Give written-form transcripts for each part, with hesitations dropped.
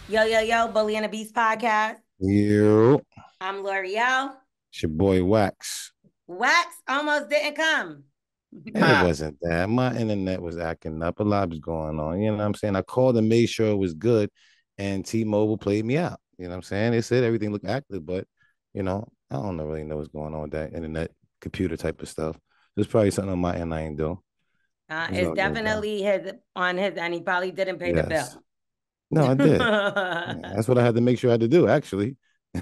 Yo, yo, yo, Bully and the Beast podcast. You, I'm L'Oreal. it's your boy Wax. Wax almost didn't come. It wasn't that. My internet was acting up. A lot was going on. You know what I'm saying? I called and made sure it was good, and T-Mobile played me out. You know what I'm saying? They said everything looked active, but I don't really know what's going on with that internet computer type of stuff. There's probably something on my end I ain't doing. It's It's all good though. definitely his on his end. He probably didn't pay the Yes. bill. No, I did. Yeah, that's what I had to make sure I had to do, actually.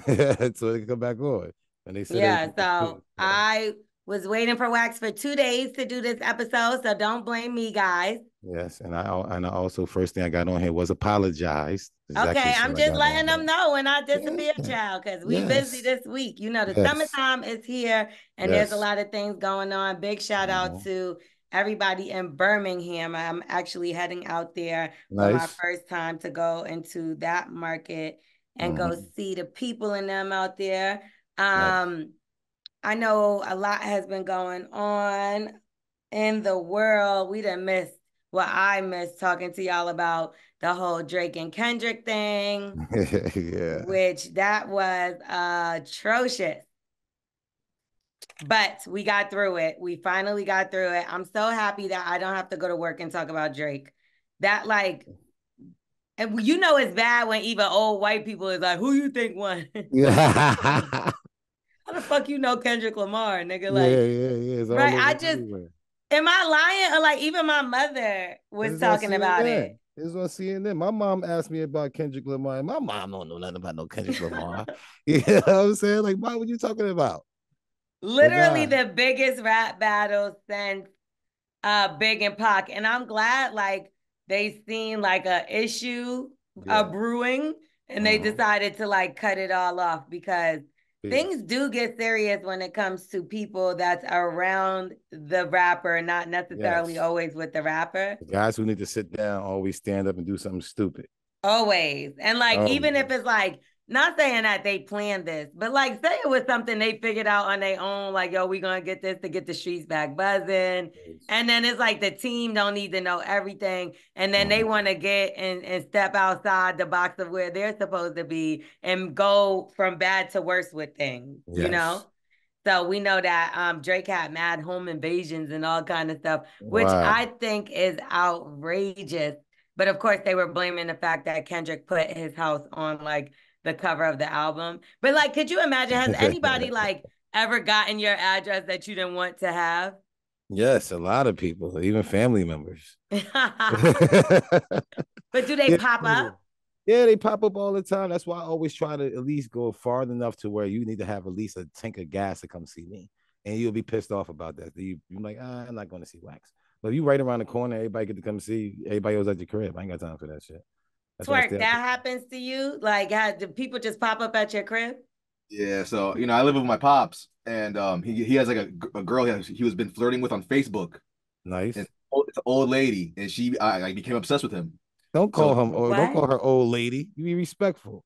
So they could come back on. And they said Yeah, everything was so good. So. I was waiting for Wax for 2 days to do this episode, so don't blame me, guys. Yes, and I also first thing I got on here was apologize. Exactly Okay, soon I'm I just got on letting them here. know when I disappear, Yeah. child, because we busy Yes. this week. You know, the Yes. summertime is here and there's a Yes. lot of things going on. Big shout out Mhm. to everybody in Birmingham. I'm actually heading out there for my Nice. first time to go into that market and go Hmm. see the people in them out there. Nice. Um, I know a lot has been going on in the world. We done missed what I missed talking to y'all about the whole Drake and Kendrick thing, Yeah. which that was atrocious. But we got through it. We finally got through it. I'm so happy that I don't have to go to work and talk about Drake. That like, and you know it's bad when even old white people is like, who you think won? Yeah. How the fuck you know Kendrick Lamar, nigga? Yeah, Like, yeah, yeah. It's right? all I over just everywhere. am I lying? Or like even my mother was It's on talking about it. CNN. It's on CNN. My mom asked me about Kendrick Lamar. My mom don't know nothing about no Kendrick Lamar. You know what I'm saying? Like, why were you talking about? But Literally nah, the biggest rap battle since Big and Pac. And I'm glad like they seen like a issue yeah. brewing and they Uh-huh. decided to like cut it all off because things Peace. do get serious when it comes to people that's around the rapper, not necessarily Yes. always with the rapper. The guys who need to sit down always stand up and do something stupid. Always. And like, even if Always. it's like, not saying that they planned this, but like, say it was something they figured out on their own, like, yo, we gonna get this to get the streets back buzzing. And then it's like the team don't need to know everything. And then they Mhm. want to get and step outside the box of where they're supposed to be and go from bad to worse with things, you Yes. know? So we know that Drake had mad home invasions and all kind of stuff, which Wow. I think is outrageous. But of course, they were blaming the fact that Kendrick put his house on like the cover of the album. But like, could you imagine? Has anybody like ever gotten your address that you didn't want to have? Yes, a lot of people, even family members. But do they Yeah. pop up? Yeah, they pop up all the time. That's why I always try to at least go far enough to where you need to have at least a tank of gas to come see me. And you'll be pissed off about that. You're like, I'm not going to see Wax. But if you right around the corner, everybody get to come see. Everybody else at your crib. I ain't got time for that shit. That's why I Twerk, stay out that the happens to you? Like, do people just pop up at your crib? Yeah, so I live with my pops, and he has like a girl he was been flirting with on Facebook, and nice. it's an old lady, and I became obsessed with him. Don't So call him or don't What? call her old lady. You be respectful.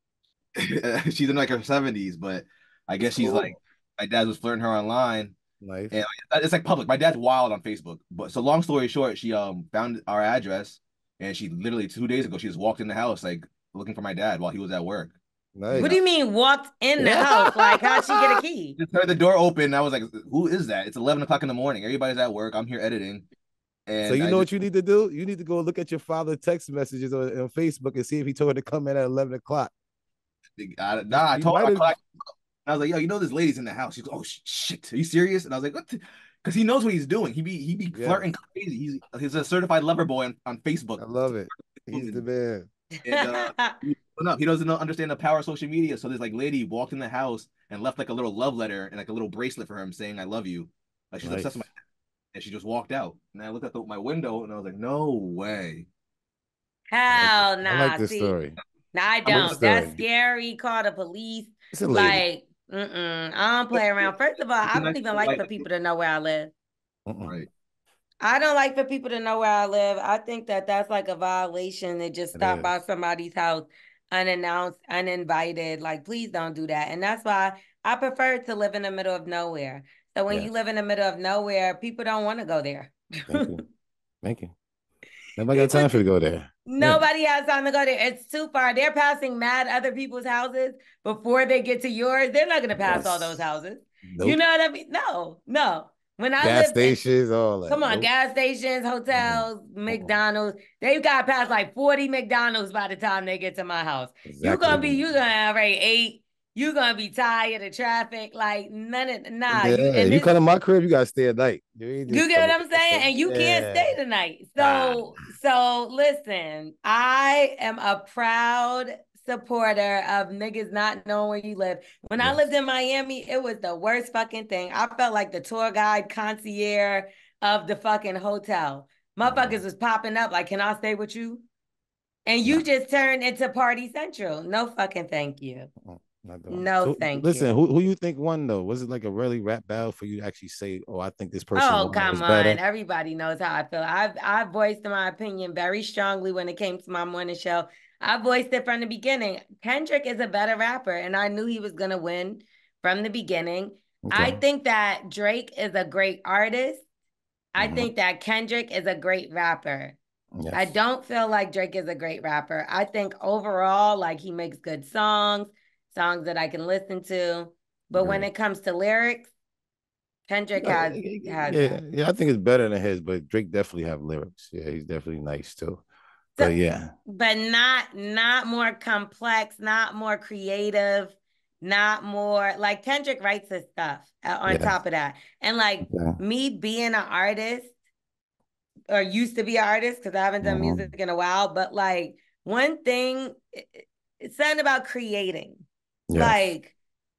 she's in like her 70s, but I It's guess she's like cool. my dad was flirting her online, and Nice. it's like public. My dad's wild on Facebook, but so long story short, she found our address, and she literally 2 days ago she just walked in the house like looking for my dad while he was at work, and What do you Nice. mean walked in the house? Like, how'd she get a key? just heard the door open. And I was like, "Who is that?" It's 11 o'clock in the morning. Everybody's at work. I'm here editing. So And you I know just what you need to do? You need to go look at your father's text messages on Facebook and see if he told her to come in at 11 o'clock. nah, I He told might him have. I was like, yo, this lady's in the house. She's like, oh shit, are you serious? And I was like, what? Because he knows what he's doing. He be flirting Yes, crazy. He's a certified lover boy on Facebook. I love it. He's the Women. man. And no, he doesn't understand the power of social media. So this like lady walked in the house and left like a little love letter and like a little bracelet for him saying I love you. Like she's obsessed with Nice. my and she just walked out. And I looked at my window and I was like, no way. I like this. Hell I like nah. this See, story. no, I I'm Good don't. That's story. scary. Call the police. It's a lady. Like, I don't play around. First of all, I don't even like for people to know where I live. Mm-mm. Right. I don't like for people to know where I live. I think that that's like a violation to just It stop by is. somebody's house unannounced, uninvited. Like, please don't do that. And that's why I prefer to live in the middle of nowhere. So when you Yes. live in the middle of nowhere, people don't want to go there. Thank you. Thank you. Nobody got People, time for you to go there. Nobody has time to go there. It's too far. They're passing mad other people's houses before they get to yours. They're not going to pass all those houses. You Nope. know what I mean? No. When I Gas lived in, stations, all that. come on, Nope. gas stations, hotels, McDonald's, they've got past like 40 McDonald's by the time they get to my house. Exactly. You're gonna have already 8. You're gonna be tired of traffic. Like Yeah, you come to my crib, you gotta stay at night. You ain't you just get coming what I'm saying? And you can't stay the night. So listen, I am a proud supporter of niggas not knowing where you live. When I lived in Miami, it was the worst fucking thing. I felt like the tour guide concierge of the fucking hotel. Motherfuckers was popping up like, can I stay with you? And you just turned into Party Central. No fucking thank you. No, so, thank listen, you. who you think won though? Was it like a really rap battle for you to actually say, "Oh, I think this person Oh, come was on. better"? Everybody knows how I feel. I voiced my opinion very strongly when it came to my morning show. I voiced it from the beginning. Kendrick is a better rapper, and I knew he was gonna win from the beginning. Okay. I think that Drake is a great artist. I think that Kendrick is a great rapper. Yes. I don't feel like Drake is a great rapper. I think overall, like he makes good songs that I can listen to. But when it comes to lyrics, Kendrick has yeah. I think it's better than his, but Drake definitely have lyrics. Yeah, he's definitely nice too. But yeah, but not more complex, not more creative, not more like Kendrick writes his stuff on top of that. And like me being an artist or used to be an artist because I haven't done music in a while, but like one thing, it's something about creating. Like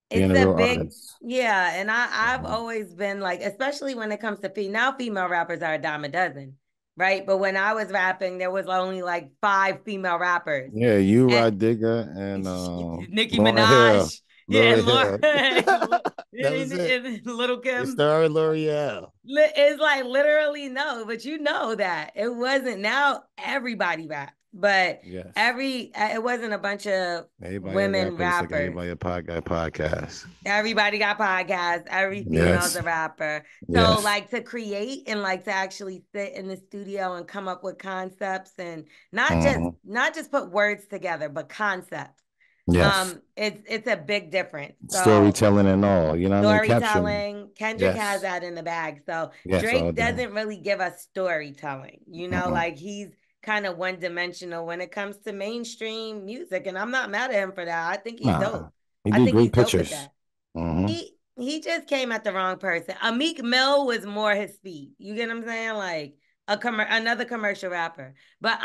it's a big artist. Yeah, and I've always been like, especially when it comes to female rappers are a dime a dozen, right? But when I was rapping, there was only like 5 female rappers. Yeah, you, Rod Digger, and Nicki Minaj. Yeah, Lauren. That was it. and Little Kim. You started L'Oreal. It's like literally no, but you know that it wasn't. Now everybody raps, but it wasn't a bunch of women rappers. Like everybody got podcasts. Everybody got podcasts. Every female's a rapper. So like to create and like to actually sit in the studio and come up with concepts and not just put words together, but concepts. Yes. It's a big difference. So, storytelling and all, you know what I mean? Storytelling. Kendrick has that in the bag. So Drake doesn't really give us storytelling. You know, like he's kind of one-dimensional when it comes to mainstream music. And I'm not mad at him for that. I think he's dope. I think he's dope with that. He just came at the wrong person. Meek Mill was more his speed. You get what I'm saying? Like another commercial rapper. But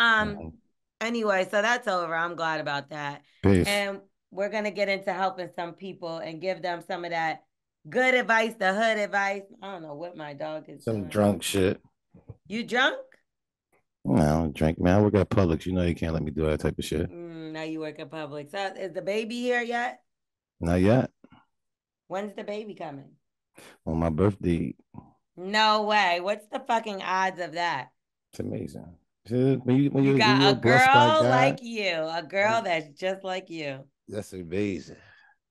anyway, so that's over. I'm glad about that. Peace. And we're gonna get into helping some people and give them some of that good advice, the hood advice. I don't know what my dog is some doing. Drunk shit. You drunk? No, I don't drink, man. I work at Publix. You know you can't let me do that type of shit. Now you work at Publix. So is the baby here yet? Not yet. When's the baby coming? On my birthday. No way. What's the fucking odds of that? It's amazing. When you got a girl like you, a girl that's just like you. That's amazing.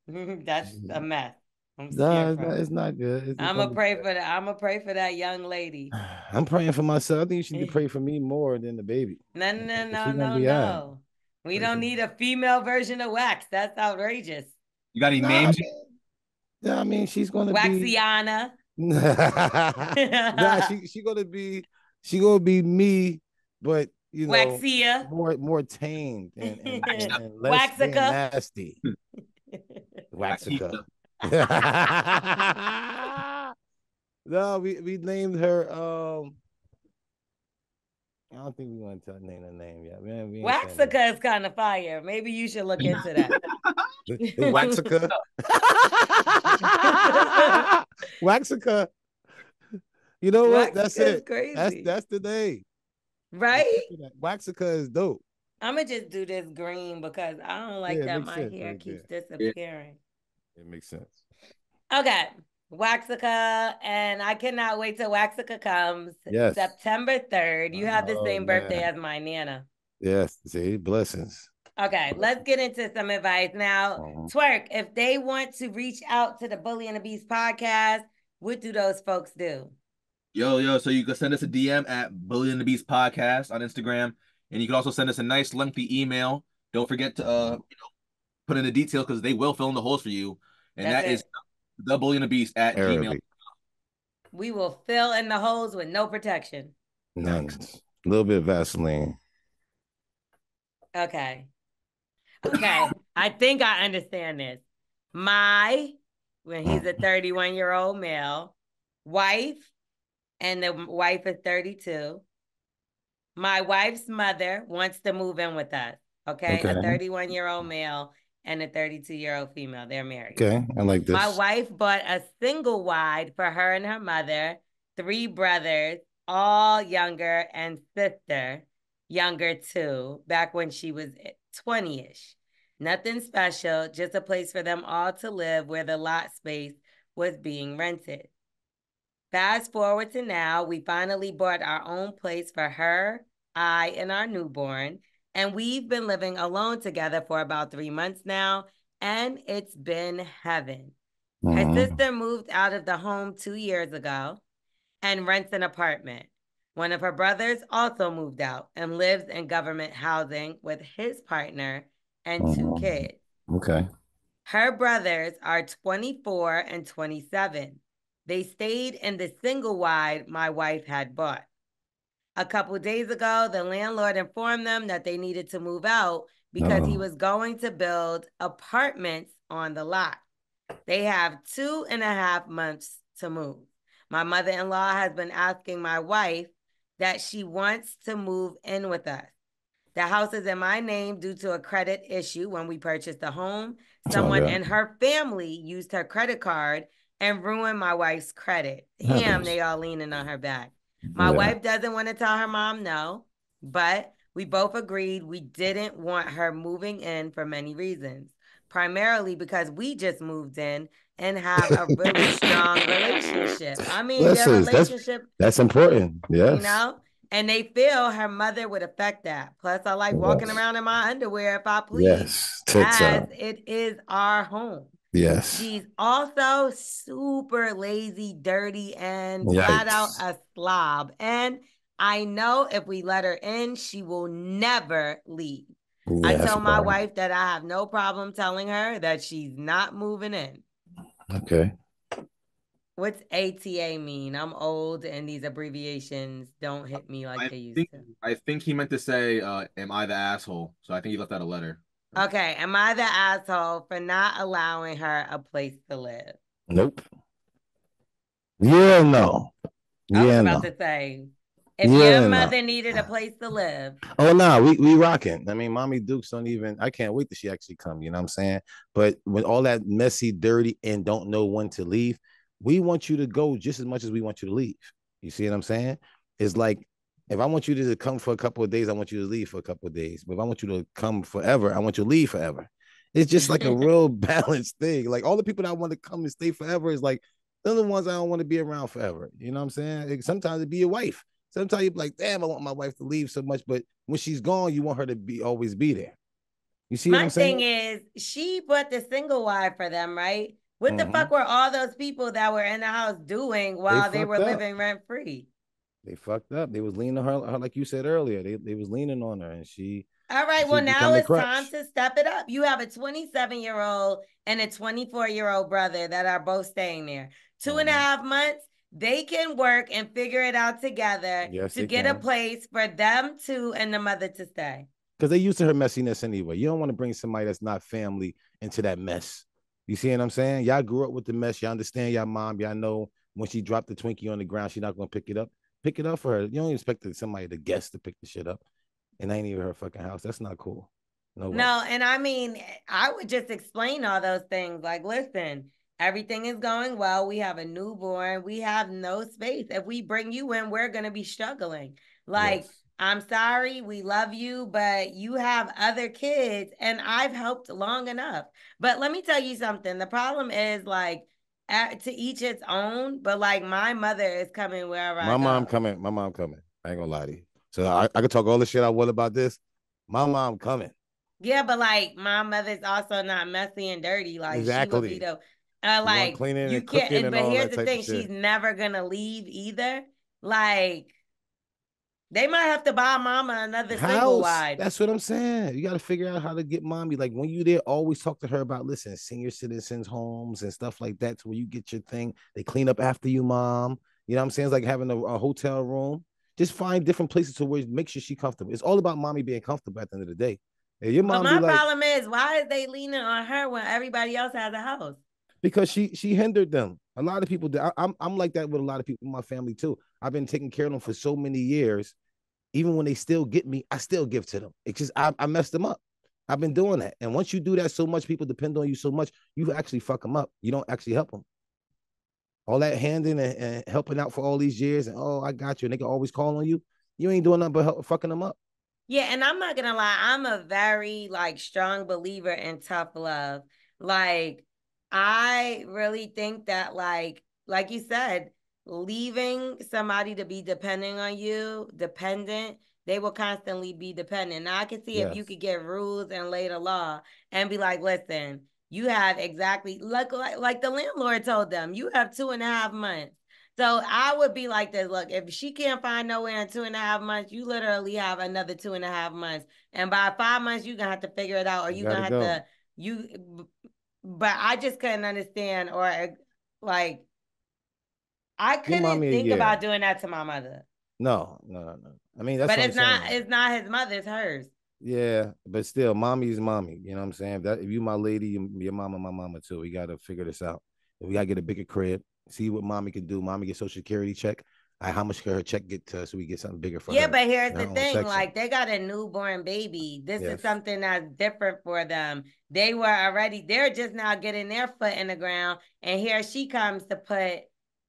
That's a mess. It's not good. I'm gonna pray for that. I'm gonna pray for that young lady. I'm praying for myself. I think you should need to pray for me more than the baby. No. We don't need a female version of Wax. That's outrageous. You got any names? Yeah, I mean, she's gonna Waxiana. She gonna be me, but you know, Waxia. more tamed and less Waxica. nasty. Waxica. No, we named her. I don't think we want to name the name yet. Waxica is kind of fire. Maybe you should look into that. Waxica. Waxica. You know what? That's it. Crazy. That's the day. Right? Waxica is dope. I'm gonna just do this green because I don't like that my hair keeps disappearing. It makes sense. Okay. Waxica, and I cannot wait till Waxica comes. Yes. September 3rd. You have the same birthday as my Nana. Yes. See, blessings. Okay, let's get into some advice. Now, Twerk, if they want to reach out to the Bully and the Beast podcast, what do those folks do? Yo, so you can send us a DM at Bully and the Beast podcast on Instagram. And you can also send us a nice lengthy email. Don't forget to put in the details because they will fill in the holes for you. And That's that is it. thebullyandthebeast@gmail. Early. We will fill in the holes with no protection. None. A little bit of Vaseline. Okay. Okay. I think I understand this. When he's a 31-year-old male, wife, and the wife is 32. My wife's mother wants to move in with us. Okay. A Okay. 31-year-old male and a 32-year-old female. They're married. Okay. I like My this. wife bought a single wide for her and her mother, 3 brothers, all younger, and sister, younger too, back when she was 20-ish. Nothing special, just a place for them all to live where the lot space was being rented. Fast forward to now, we finally bought our own place for her, I, and our newborn, and we've been living alone together for about 3 months now, and it's been heaven. Her sister moved out of the home 2 years ago and rents an apartment. One of her brothers also moved out and lives in government housing with his partner and 2 kids. Okay. Her brothers are 24 and 27. They stayed in the single wide my wife had bought. A couple days ago, the landlord informed them that they needed to move out because he was going to build apartments on the lot. They have 2.5 months to move. My mother-in-law has been asking my wife that she wants to move in with us. The house is in my name due to a credit issue when we purchased the home. Someone in her family used her credit card and ruined my wife's credit. Damn, they all leaning on her back. My wife doesn't want to tell her mom no, but we both agreed we didn't want her moving in for many reasons. Primarily because we just moved in and have a really strong relationship. I mean, their relationship, that's important. Yes. you know, and they feel her mother would affect that. Plus, I like walking around in my underwear if I please, Yes. Tits as out. it is our home. Yes. She's also super lazy, dirty, and flat out a slob. And I know if we let her in, she will never leave. I Yes, told my bro. wife that I have no problem telling her that she's not moving in. Okay. What's ATA mean? I'm old and these abbreviations don't hit me like they used to. I think he meant to say, "Am I the asshole?" So I think he left out a letter. Okay, am I the asshole for not allowing her a place to live? Nope. Yeah, no. I was Yeah, about no. to say, if your Yeah, no. mother needed a place to live. Oh no, we rocking. I mean, Mommy Dukes don't even. I can't wait till she actually come. You know what I'm saying? But when all that messy, dirty, and don't know when to leave, we want you to go just as much as we want you to leave. You see what I'm saying? It's like if I want you to come for a couple of days, I want you to leave for a couple of days. But if I want you to come forever, I want you to leave forever. It's just like a real balanced thing. Like all the people that want to come and stay forever is like they're the ones I don't want to be around forever. You know what I'm saying? Sometimes it be your wife. Sometimes you're like, damn, I want my wife to leave so much, but when she's gone, you want her to be always be there. You see what My I'm saying? thing is, she bought the single wide for them, right? What the fuck were all those people that were in the house doing while they were living rent free? They fucked up. They was leaning on her, like you said earlier. They was leaning on her, and All right, well, she now become the it's time crutch. to step it up. You have a 27-year-old and a 24-year-old brother that are both staying there. 2.5 months, they can work and figure it out together Yes, to they get a can. place for them two and the mother to stay. Because they used to her messiness anyway. You don't want to bring somebody that's not family into that mess. You see what I'm saying? Y'all grew up with the mess. Y'all understand y'all mom. Y'all know when she dropped the Twinkie on the ground, she's not gonna pick it up. Pick it up for her. You don't expect somebody to guess to pick the shit up. And ain't even her fucking house. That's not cool. No way. No, and I mean, I would just explain all those things. Like, listen, everything is going well. We have a newborn. We have no space. If we bring you in, we're going to be struggling. Like, Yes. I'm sorry, we love you, but you have other kids, and I've helped long enough. But let me tell you something. The problem is, like, to each its own, but like, my mother is coming wherever I My mom go. coming. My mom coming. I ain't gonna lie to you. So I could talk all the shit I will about this. My mom coming. Yeah, but like my mother's also not messy and dirty. Like she would be Exactly. the The one like cleaning you and can't cooking and but all here's that the type of thing, shit. she's never gonna leave either. Like They might have to buy mama another single House. wide. That's what I'm saying. You got to figure out how to get mommy. Like when you there, always talk to her about listen, senior citizens homes and stuff like that. To where you get your thing. They clean up after you, mom. You know what I'm saying? It's like having a hotel room. Just find different places to where make sure she comfortable. It's all about mommy being comfortable at the end of the day. And your But mom be my like, problem is, why is they leaning on her when everybody else has a house? because she hindered them. A lot of people. I'm like that with a lot of people in my family too. I've been taking care of them for so many years. Even when they still get me, I still give to them. It's just I messed them up. I've been doing that. And once you do that so much, people depend on you so much, you actually fuck them up. You don't actually help them. All that handing and helping out for all these years, and oh, I got you, and they can always call on you. You ain't doing nothing but fucking them up. Yeah, and I'm not gonna lie, I'm a very like strong believer in tough love. Like, I really think that like you said, leaving somebody to be depending on you, dependent, they will constantly be dependent. Now I can see if you Yes. could get rules and lay the law and be like, listen, you have exactly like the landlord told them, you have 2.5 months. So I would be like this. Look, if she can't find nowhere in 2.5 months, you literally have another 2.5 months. And by 5 months, you're gonna have to figure it out, or You you're gotta gonna have go. to you but I just couldn't understand, or like I Give couldn't mommy a think about year. doing that to my mother. No, no, no, no. I mean, that's But what I'm saying. it's not his mother, it's hers. Yeah, but still, mommy is mommy. You know what I'm saying? If you my lady, your mama, my mama too. We gotta figure this out. And we gotta get a bigger crib. See what mommy can do. Mommy get social security check. How much can her check get to us so we get something bigger for Yeah, her but here's in the her own thing, section. like they got a newborn baby. This is Yes. something that's different for them. They were already, they're just now getting their foot in the ground, and here she comes to put,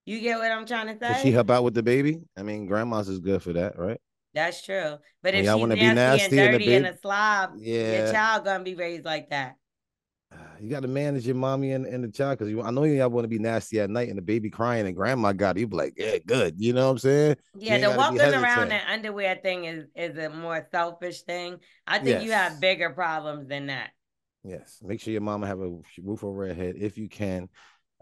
you get what I'm trying to Can she say? help out with the baby? I mean, grandma's is good for that, right? That's true. But When if y'all she's want to be nasty and nasty and the dirty and baby, a slob, your yeah, child gonna be raised like that. you got to manage your mommy and the child because I know y'all want to be nasty at night and the baby crying and grandma got it. You be like, yeah, good. You know what I'm saying? Yeah, You ain't the got to be walking around in hesitant. underwear thing is a more selfish thing. I think you have Yes. bigger problems than that. Yes. Make sure your mama have a roof over her head if you can.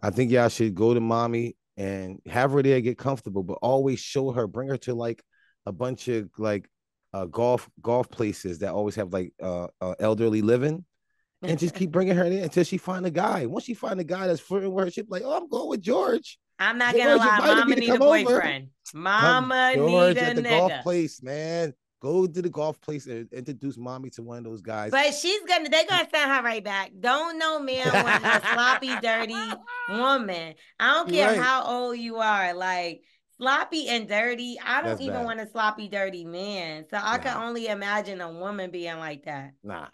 I think y'all should go to mommy and have her there, get comfortable, but always show her, bring her to like a bunch of like golf places that always have like elderly living, and just keep bringing her there until she find a guy. Once she find a guy that's flirting with her, she'll be like, oh, I'm going with George. I'm not gonna George lie, invited me mama to need a come over. boyfriend. Come, Mama need George, a at the golf nigga. place, man. Go to the golf place and introduce mommy to one of those guys. But they're gonna send her right back. Don't no man want a sloppy, dirty woman. I don't You're care right. how old you are. Like sloppy and dirty. I don't That's even bad. want a sloppy, dirty man. So I can Nah, only imagine a woman being like that. nah.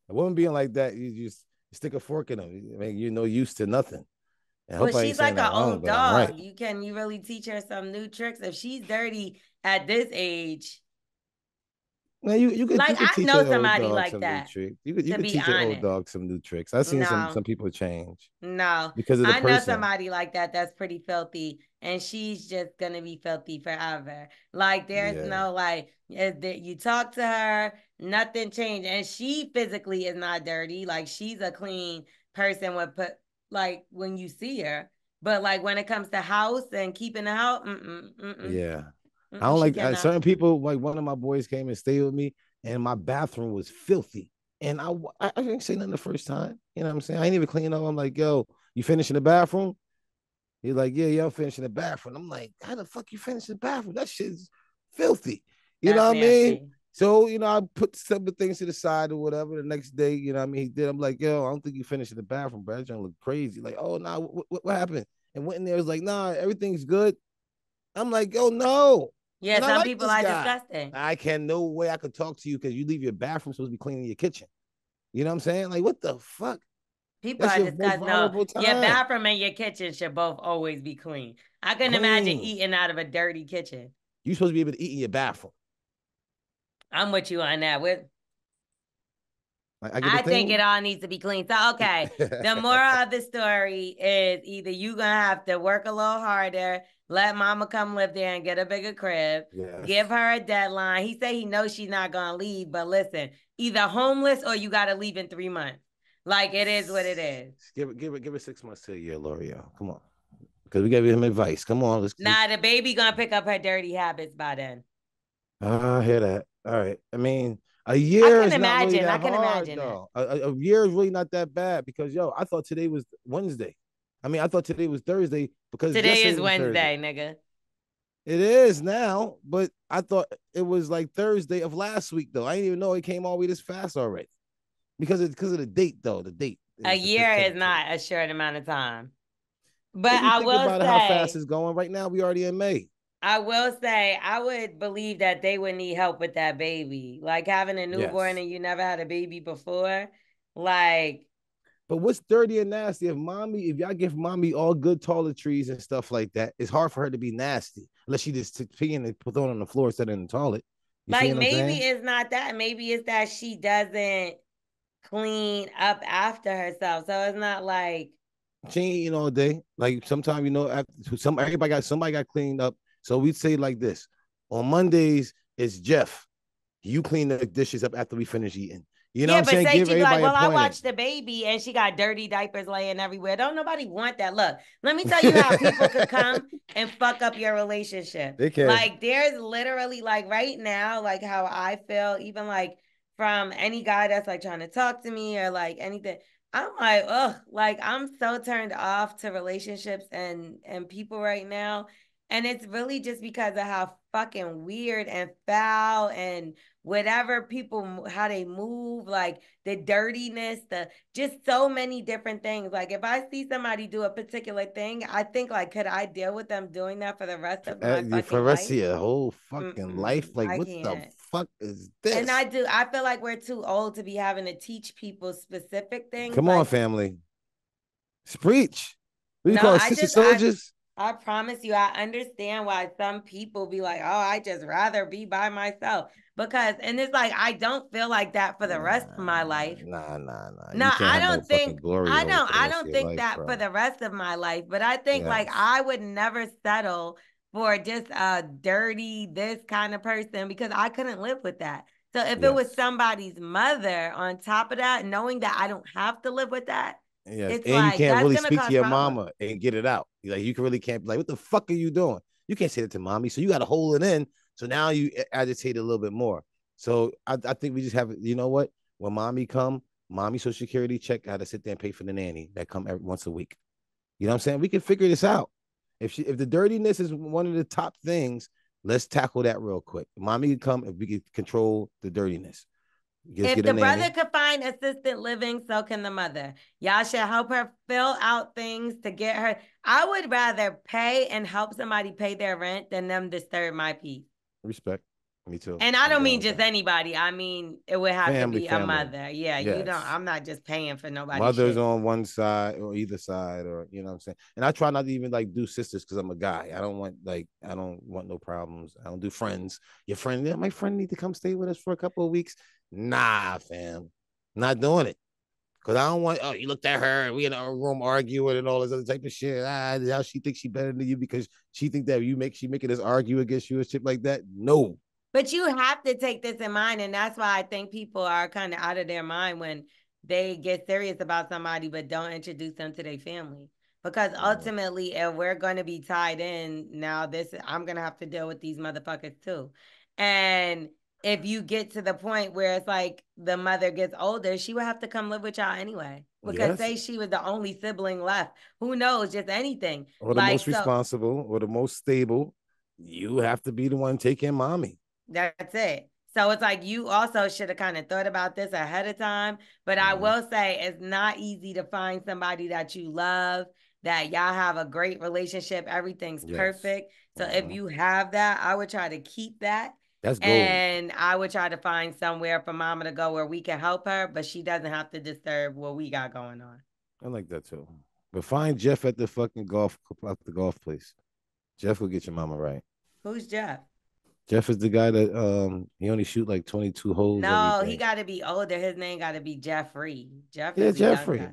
A woman being like that, you just stick a fork in them. I mean, you're no use to nothing. I But hope I ain't she's saying like that an wrong, old but I'm right. dog. You really teach her some new tricks. If she's dirty at this age, Now you could I teach know an old somebody dog like some new that, tricks. You to could be teach an old honest. dog some new tricks. I've seen some No. people change No, because of the I know person. somebody like that that's pretty filthy, and she's just gonna be filthy forever. Like, there's Yeah, no like, you talk to her, nothing changed, and she physically is not dirty. Like, she's a clean person when put like when you see her, but like when it comes to house and keeping the house, yeah. I don't she like cannot. certain people. Like one of my boys came and stayed with me, and my bathroom was filthy. And I didn't say nothing the first time. You know what I'm saying? I ain't even clean up. I'm like, yo, you finishing the bathroom? He's like, yeah, I'm finishing the bathroom. I'm like, how the fuck you finish the bathroom? That shit's filthy. You know That's what I mean? nasty. So, I put some of the things to the side or whatever. The next day, you know what I mean? He did. I'm like, yo, I don't think you finished in the bathroom, bro. That look crazy. Like, oh, nah, what happened? And went in there, was like, nah, everything's good. I'm like, yo, no. Yeah, And I some like people this are guy. disgusting. I can no way I could talk to you because you leave your bathroom supposed to be cleaning your kitchen. You know what I'm saying? Like, what the fuck? People That's are your most disgusting. No, valuable your time. bathroom and your kitchen should both always be clean. I couldn't imagine Clean. eating out of a dirty kitchen. You're supposed to be able to eat in your bathroom. I'm with you on that. Like, I get a I think it thing. all needs to be clean. So, okay, the moral of the story is either you gonna have to work a little harder, let mama come live there and get a bigger crib, give Yes. her a deadline. He said he knows she's not gonna leave, but listen, either homeless or you gotta leave in 3 months. Like, it is what it is. Give it 6 months to a year, L'Oreal. Come on. Because we gave him advice. Come on, let's Nah, the baby gonna pick up her dirty habits by then. I hear that. All right. I mean, a I year can is not really imagine. I that can hard imagine that. though. A year is really not that bad because yo, I thought today was Wednesday. I mean, I thought today was Thursday because Today yesterday is was Thursday. Wednesday, nigga. It is now, but I thought it was like Thursday of last week though. I didn't even know it came all the way this fast already because of the date though. The date A is the year 15th is today. not a short amount of time. But If you think about it, how fast it's going right now, we already in May. I will say, I would believe that they would need help with that baby. Like having a newborn Yes. and you never had a baby before. Like, But what's dirty and nasty if y'all give mommy all good toiletries and stuff like that, it's hard for her to be nasty unless she just pee and put on the floor instead of in the toilet. You see what I'm maybe saying? it's not that. Maybe it's that she doesn't clean up after herself. So it's not like, She ain't eating all day. Like sometimes after somebody got cleaned up. So we'd say like this: on Mondays it's Jeff. You clean the dishes up after we finish eating. You know what yeah, I'm but saying? say Give she'd be like, everybody a well, I point. watched the baby and she got dirty diapers laying everywhere. Don't nobody want that. Look, let me tell you how people could come and fuck up your relationship. They can. Like, there's literally, like, right now, like, how I feel, even like from any guy that's like trying to talk to me or like anything. I'm like, ugh, like, I'm so turned off to relationships and people right now. And it's really just because of how fucking weird and foul and whatever people, how they move, like the dirtiness, the just so many different things. Like if I see somebody do a particular thing, I think like, could I deal with them doing that for the rest of my For the fucking rest life? of your whole fucking life. Mm-mm, Like, I what the can't. fuck is And this? I feel like we're too old to be having to teach people specific things. Come on, Like, family. Preach. What do you no, call it? Sister soldiers? I promise you, I understand why some people be like, oh, I just rather be by myself. Because, and it's like, I don't feel like that for the rest of my life. Nah. No, You can't have no fucking glory hole for the I rest of don't your think life, that for bro. the rest of my life, but I think like Yes. I would never settle for just a dirty this kind of person because I couldn't live with that. So if it was Yes. somebody's mother on top of that, knowing that I don't have to live with that, Yes. it's And you like can't that's really gonna speak to cause your problems. mama and get it out. Like you can really can't be like, what the fuck are you doing? You can't say that to mommy. So you got to hold it in. So now you agitate a little bit more. So I think we just have, you know what? When mommy come, mommy social security check, got to sit there and pay for the nanny that come once a week. You know what I'm saying? We can figure this out. If the dirtiness is one of the top things, let's tackle that real quick. Mommy can come if we can control the dirtiness. Just If get a the brother nanny. could find assisted living, so can the mother. Y'all should help her fill out things to get her. I would rather pay and help somebody pay their rent than them disturb my peace. Respect. Me too. And I I'm don't down mean with just that. anybody. I mean, it would have to be a Family. mother. Yeah, you don't, Yes. I'm not just paying for nobody's Mothers shit. on one side or either side, or you know what I'm saying. And I try not to even like do sisters because I'm a guy. I don't want no problems. I don't do friends. Your friend, yeah, my friend need to come stay with us for a couple of weeks. Nah, fam, not doing it. Cause I don't want. Oh, you looked at her and we in our room arguing and all this other type of shit. How she thinks she better than you because she think that she making us argue against you and shit like that. No. But you have to take this in mind. And that's why I think people are kind of out of their mind when they get serious about somebody, but don't introduce them to their family. Because ultimately, if we're going to be tied in, now I'm going to have to deal with these motherfuckers too. And if you get to the point where it's like the mother gets older, she would have to come live with y'all anyway. Because Yes. say she was the only sibling left, who knows, just anything. Or the Like, most so responsible or the most stable. You have to be the one taking mommy. that's it. So it's like you also should have kind of thought about this ahead of time. But I Mm-hmm. will say it's not easy to find somebody that you love, that y'all have a great relationship, everything's Yes. perfect. So if Mm-hmm. you have that, I would try to keep that. That's gold. And I would try to find somewhere for mama to go where we can help her, but she doesn't have to disturb what we got going on. I like that too. But find Jeff at the fucking golf place. Jeff will get your mama right. Who's Jeff? Jeff is the guy that he only shoot like 22 holes every No, he day. got to be older. His name got to be Jeffrey. Jeff Yeah, is a young Jeffrey. guy.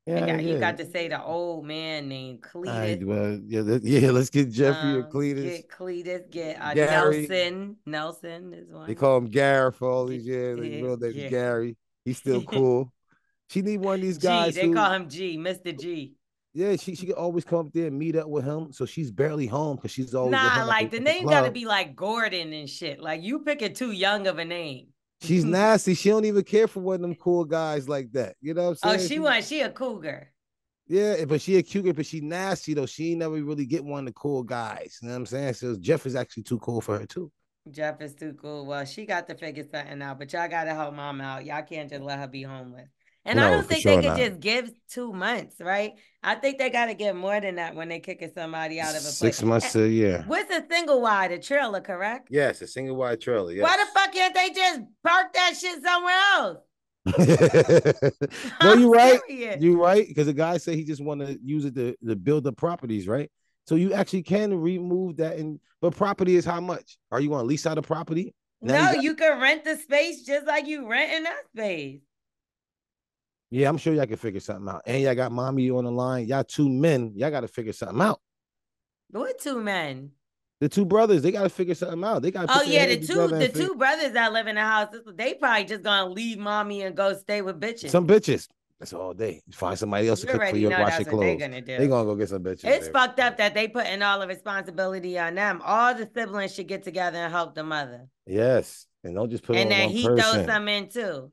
And Yeah, you yeah. got to say the old man named I Cletus. well, yeah, yeah. Let's get Jeffrey or Cletus. Get Cletus, get Gary. Nelson. Nelson is They one. call him Gary for all these Get, years. Like, real name's get. Gary. He's still cool. She need one of these G. guys They call who him G, Mr. G. Yeah, she could always come up there and meet up with him. So she's barely home because she's always with Nah, him like the at the name got to club. be like Gordon and shit. Like you picking too young of a name. She's nasty. She don't even care for one of them cool guys like that. You know what I'm Oh, saying? she a cougar. Yeah, but she a cute, but she nasty though. She ain't never really get one of the cool guys. You know what I'm saying? So Jeff is actually too cool for her too. Jeff is too cool. Well, she got to figure something out, but y'all got to help mom out. Y'all can't just let her be homeless. And I No, don't for think they sure could not. just give 2 months, right? I think they got to give more than that when they kicking somebody out of a place. 6 months to a year. What's a single wide, a trailer, correct? Yes, a single wide trailer. Why the Yes. fuck can't they just park that shit somewhere else? No, I'm you're right. serious. You're right. Because the guy said he just want to use it to build the properties, right? So you actually can remove that. But property is how much? Are you going to lease out a property? Now No, you got. you can rent the space just like you renting that space. Yeah, I'm sure y'all can figure something out. And y'all got mommy on the line. Y'all two men. Y'all got to figure something out. What 2 men? The two brothers, they got to figure something out. They got to Oh put their yeah, the heads two together the and figure two brothers that live in the house, they probably just gonna leave mommy and go stay with bitches. some bitches. That's all day. Find somebody else to You cook for already you, know wash your that's what they're clothes. gonna They do. gonna go get some bitches It's there. fucked up that they putting all the responsibility on them. All the siblings should get together and help the mother. Yes, and don't just put it And on then one he throws person. some in too.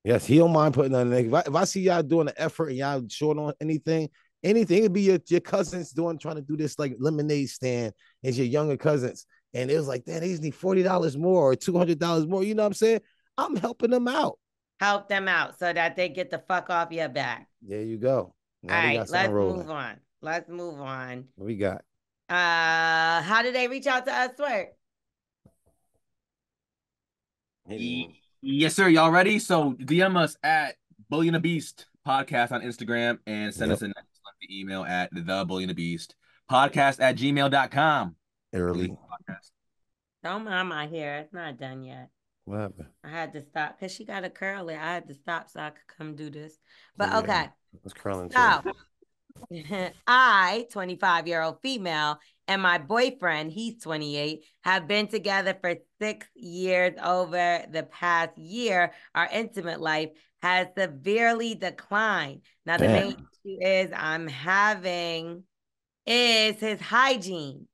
Yes, he don't mind putting on. If I see y'all doing the effort and y'all short on anything, it'd be your cousins trying to do this like lemonade stand. It's your younger cousins, and it was like, damn, they just need $40 more or $200 more. You know what I'm saying? I'm helping them out. Help them out so that they get the fuck off your back. There you go. All Now we right, got something let's rolling. move on. Let's move on. What we got? How did they reach out to us, Twerk? Yes, sir. Y'all ready? So DM us at Bully and the Beast podcast on Instagram and send Yep. us a nice lengthy email at the Bully and the Beast podcast at gmail.com. Early. Don't mind my hair. It's not done yet. What happened? I had to stop because she got to curl it. I had to stop so I could come do this. But Yeah, okay. it's curling too. So I, 25-year-old female, and my boyfriend, he's 28, have been together for 6 years. Over the past year, our intimate life has severely declined. Now, the main issue is I'm having is his hygiene.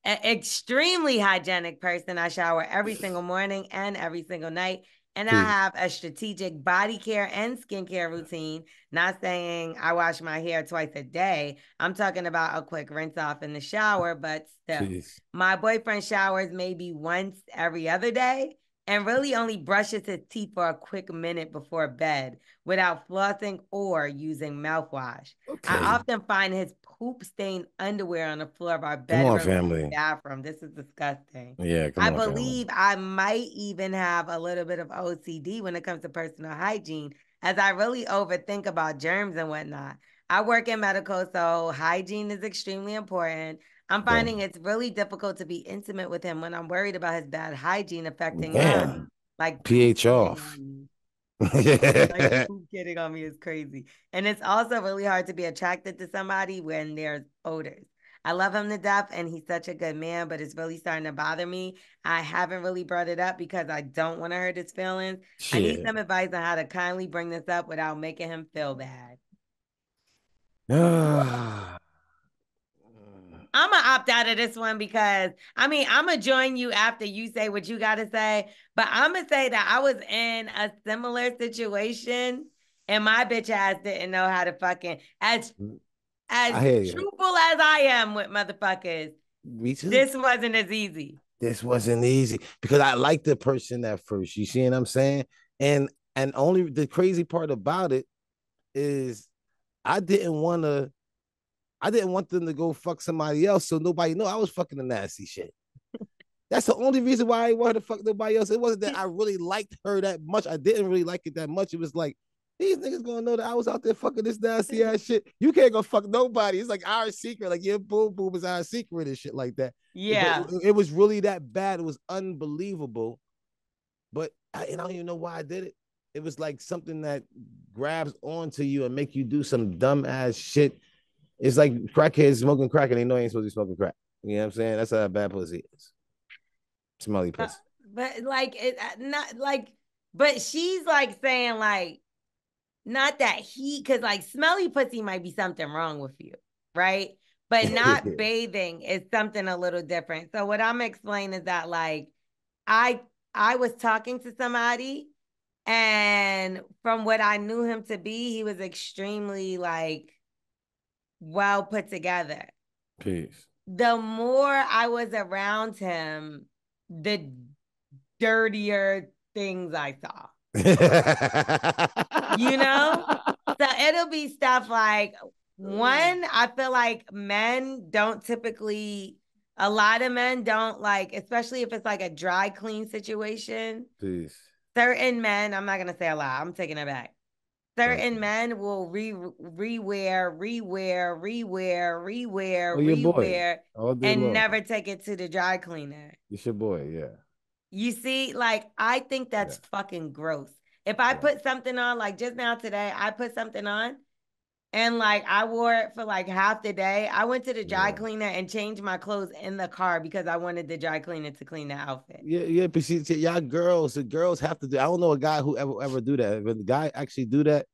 An extremely hygienic person. I shower every single morning and every single night. And I have a strategic body care and skincare routine. Not saying I wash my hair twice a day. I'm talking about a quick rinse off in the shower, but still. My boyfriend showers maybe once every other day and really only brushes his teeth for a quick minute before bed without flossing or using mouthwash. I often find his poop stained underwear on the floor of our bedroom bathroom. This is disgusting. Yeah, I believe I might even have a little bit of OCD when it comes to personal hygiene, as I really overthink about germs and whatnot. I work in medical, so hygiene is extremely important. I'm finding it's really difficult to be intimate with him when I'm worried about his bad hygiene affecting mine. Like pH off. Like poop getting on me is crazy. And it's also really hard to be attracted to somebody when there's odors. I love him to death and he's such a good man, but it's really starting to bother me. I haven't really brought it up because I don't want to hurt his feelings. I need some advice on how to kindly bring this up without making him feel bad. I'm gonna opt out of this one because I'm gonna join you after you say what you gotta say. But I'm gonna say that I was in a similar situation and my bitch ass didn't know how to fucking as truthful as I am with motherfuckers. Me too. This wasn't as easy. This wasn't easy because I liked the person at first. You see what I'm saying? And only the crazy part about it is I didn't want them to go fuck somebody else, so nobody know I was fucking the nasty shit. That's the only reason why I wanted to fuck nobody else. It wasn't that I really liked her that much. I didn't really like it that much. It was like, these niggas gonna know that I was out there fucking this nasty ass shit. You can't go fuck nobody. It's like our secret. Like your boom boom is our secret and shit like that. Yeah. But it was really that bad. It was unbelievable. But I don't even know why I did it. It was like something that grabs onto you and make you do some dumb ass shit. It's like crackheads smoking crack and they know they ain't supposed to be smoking crack. You know what I'm saying? That's how bad pussy is. Smelly pussy. But like it not like, but she's like saying like not that because like smelly pussy might be something wrong with you, right? But not bathing is something a little different. So what I'm explaining is that like I was talking to somebody, and from what I knew him to be, he was extremely like well put together. Peace. The more I was around him, the dirtier things I saw. You know? So it'll be stuff like, one, I feel like men don't typically, a lot of men don't like, especially if it's like a dry clean situation. Peace. Certain men, I'm not going to say a lot, I'm taking it back. Certain men will rewear, Oh, your boy. All day and long. never take it to the dry cleaner. It's your boy, yeah. You see, like, I think that's fucking gross. If I put something on, like just now today, I put something on and like I wore it for like half the day. I went to the dry cleaner and changed my clothes in the car because I wanted the dry cleaner to clean the outfit. Yeah, but see, y'all girls, the girls have to do. I don't know a guy who ever do that. When the guy actually do that,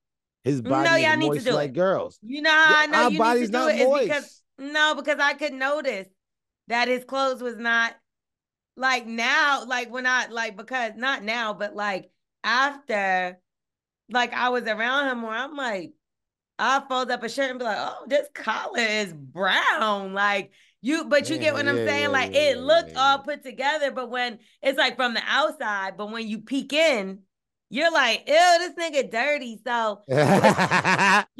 his body is moist like girls. You know how I know our you need to body's do not it is moist. because I could notice that his clothes was not like now, like when I like because not now, but like after like I was around him more, I'm like, I'll fold up a shirt and be like, oh, this collar is brown. Like you get what I'm saying? Like it looked all put together, but when it's like from the outside, but when you peek in, you're like, ew, this nigga dirty. So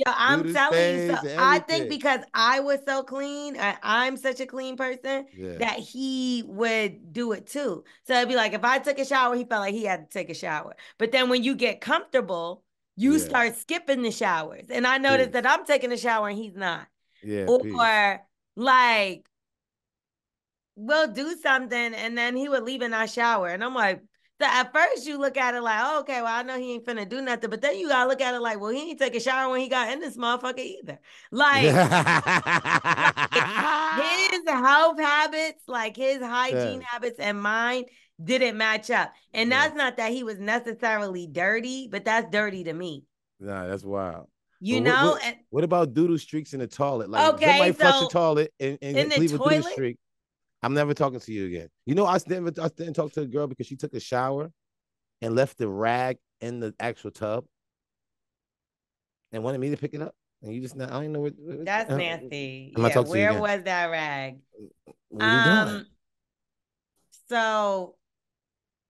I'm telling you. So I think because I was so clean, I'm such a clean person that he would do it too. So it'd be like if I took a shower, he felt like he had to take a shower. But then when you get comfortable, you start skipping the showers. And I noticed that I'm taking a shower and he's not. Or like we'll do something and then he would leave in our shower. And I'm like, so at first you look at it like, oh, okay, well, I know he ain't finna do nothing. But then you gotta look at it like, well, he ain't take a shower when he got in this motherfucker either. Like, his health habits, like his hygiene habits and mine didn't match up. And that's not that he was necessarily dirty, but that's dirty to me. Nah, that's wild. You know? What about doodle streaks in the toilet? Like somebody flush the toilet and leave a doodle streak. I'm never talking to you again. You know, I didn't talk to a girl because she took a shower and left the rag in the actual tub and wanted me to pick it up. And you just not, I don't know what that's nasty. I'm not talking to you where was that rag? What are you doing? So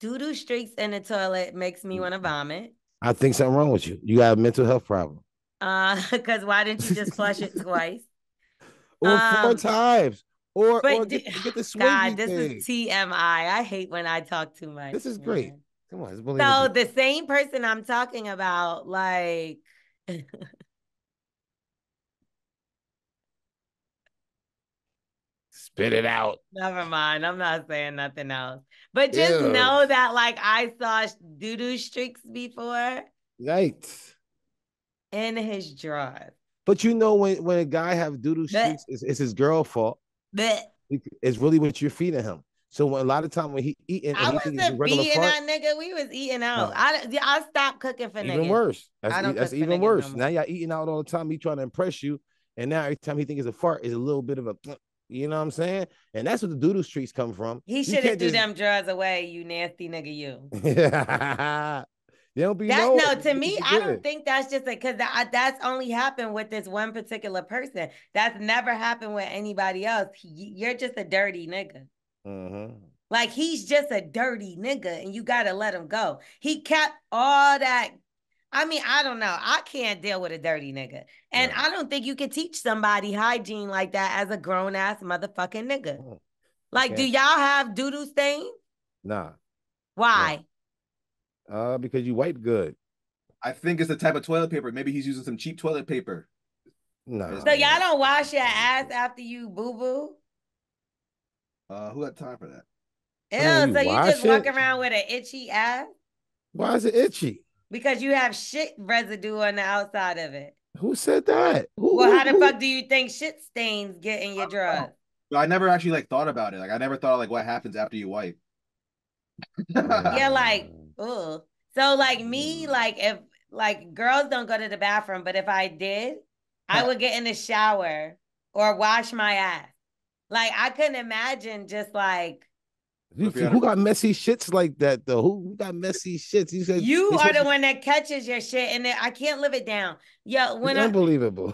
doo-doo streaks in the toilet makes me want to vomit. I think something wrong with you. You got a mental health problem. Because why didn't you just flush it twice? Or 4 times. Or get the swingy God, this is TMI. I hate when I talk too much. This is great. Come on. So the same person I'm talking about, like spit it out. Never mind. I'm not saying nothing else. But just know that like I saw doo-doo streaks before. Yikes. In his drawers. But you know when a guy have doo-doo streaks, it's his girl fault. It's really what you're feeding him. So when, a lot of time when he eating, I wasn't feeding that nigga. We was eating out. No. I stopped cooking for niggas. Even worse. That's even worse. Now y'all eating out all the time. He trying to impress you, and now every time he think it's a fart, is a little bit of a, you know what I'm saying? And that's what the doodle streaks come from. He should have threw them drawers away. You nasty nigga, you. They'll be to me, I don't think that's just because that's only happened with this one particular person. That's never happened with anybody else. You're just a dirty nigga. Like he's just a dirty nigga, and you gotta let him go. He kept all that. I mean, I don't know. I can't deal with a dirty nigga, and I don't think you can teach somebody hygiene like that as a grown ass motherfucking nigga. Like, do y'all have doo-doo stains? Nah. Why? Because you wipe good. I think it's the type of toilet paper. Maybe he's using some cheap toilet paper. No. So y'all don't wash your ass after you boo-boo? Who had time for that? Ew, so you just walk around with an itchy ass? Why is it itchy? Because you have shit residue on the outside of it. Who said that? How the fuck do you think shit stains get in your drawers? I never actually like thought about it. Like I never thought of like what happens after you wipe. Yeah, like, ugh. So like me, like if like girls don't go to the bathroom, but if I did, I would get in the shower or wash my ass. Like I couldn't imagine just like Who got messy shits like that though? Who got messy shits? You said you they are said the one that catches your shit, and then I can't live it down. Yo, it's unbelievable.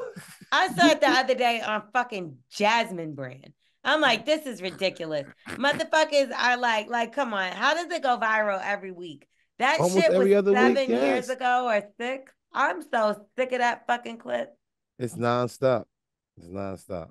I saw it the other day on fucking Jasmine brand. I'm like, this is ridiculous. Motherfuckers are like, come on. How does it go viral every week? That Almost shit was every other week, 7 years yes. ago or 6. I'm so sick of that fucking clip. It's nonstop. It's nonstop.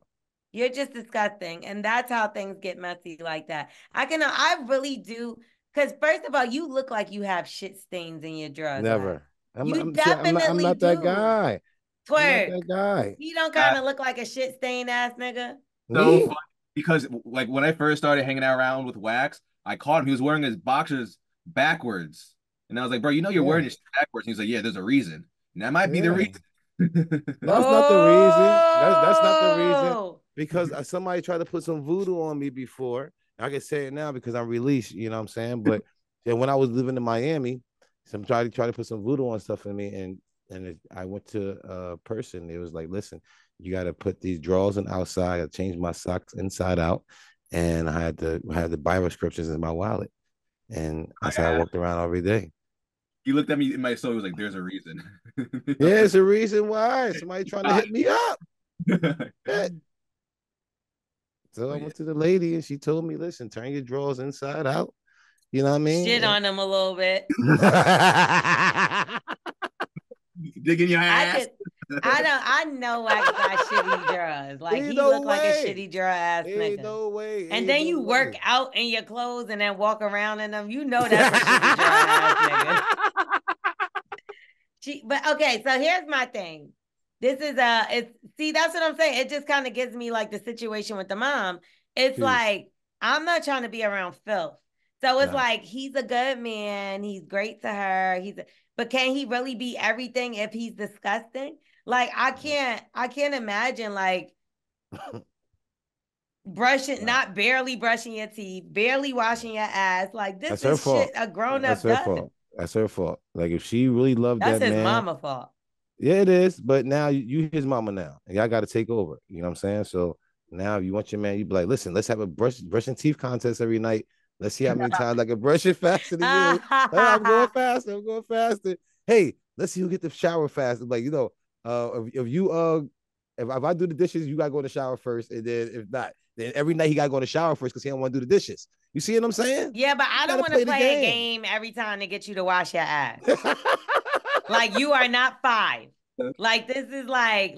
You're just disgusting. And that's how things get messy like that. I really do. Because first of all, you look like you have shit stains in your drawers. Never. You I'm definitely not that do. guy. I'm not Twerk. that guy. You don't kind of look like a shit stain ass nigga. So Me? funny because like when I first started hanging out around with Wax, I caught him. He was wearing his boxers backwards, and I was like, "Bro, you know you're wearing Yeah. your shit backwards." And he's like, "Yeah, there's a reason, and that might be the Yeah. reason." That's not the reason. That's not the reason. Oh, Because somebody tried to put some voodoo on me before. I can say it now because I'm released, you know what I'm saying? But yeah, when I was living in Miami, somebody tried to put some voodoo on stuff in me, and I went to a person. It was like, listen, you got to put these drawers on outside. I changed my socks inside out, and I had the Bible scriptures in my wallet, and that's how I walked around every day. He looked at me in my soul. He was like, "There's a reason." Yeah, it's a reason why somebody trying to hit me up. Yeah. So I But yeah, went to the lady and she told me, listen, turn your drawers inside out. You know what I shit mean? on them a little bit. digging your I ass. could. I know I got shitty drawers. Like Ain't he no looked like a way. shitty draw ass Ain't nigga. no way. And Ain't then no you work way. out in your clothes and then walk around in them. You know that's a shitty draw ass nigga. But okay, so here's my thing. This is it's see, that's what I'm saying. It just kind of gives me like the situation with the mom. It's Peace. like I'm not trying to be around filth. So it's Nah. like he's a good man, he's great to her. But can he really be everything if he's disgusting? Like I can't imagine like Nah. not barely brushing your teeth, barely washing your ass. Like this That's her is shit fault. a grown That's up her does. fault. That's her fault. Like if she really loved That's that his man, mama fault. yeah, it is. But now you his mama now. And y'all got to take over. You know what I'm saying? So now if you want your man, you be like, listen, let's have a brushing teeth contest every night. Let's see how many times I can brush it faster than you. Oh, I'm going faster. I'm going faster. Hey, let's see who get the shower faster. Like, if you if I do the dishes, you gotta go in the shower first. And then if not, then every night he gotta go in the shower first because he don't want to do the dishes. You see what I'm saying? Yeah, but You I don't gotta want to play the play a game. game every time to get you to wash your ass. Like you are not 5. Like this is like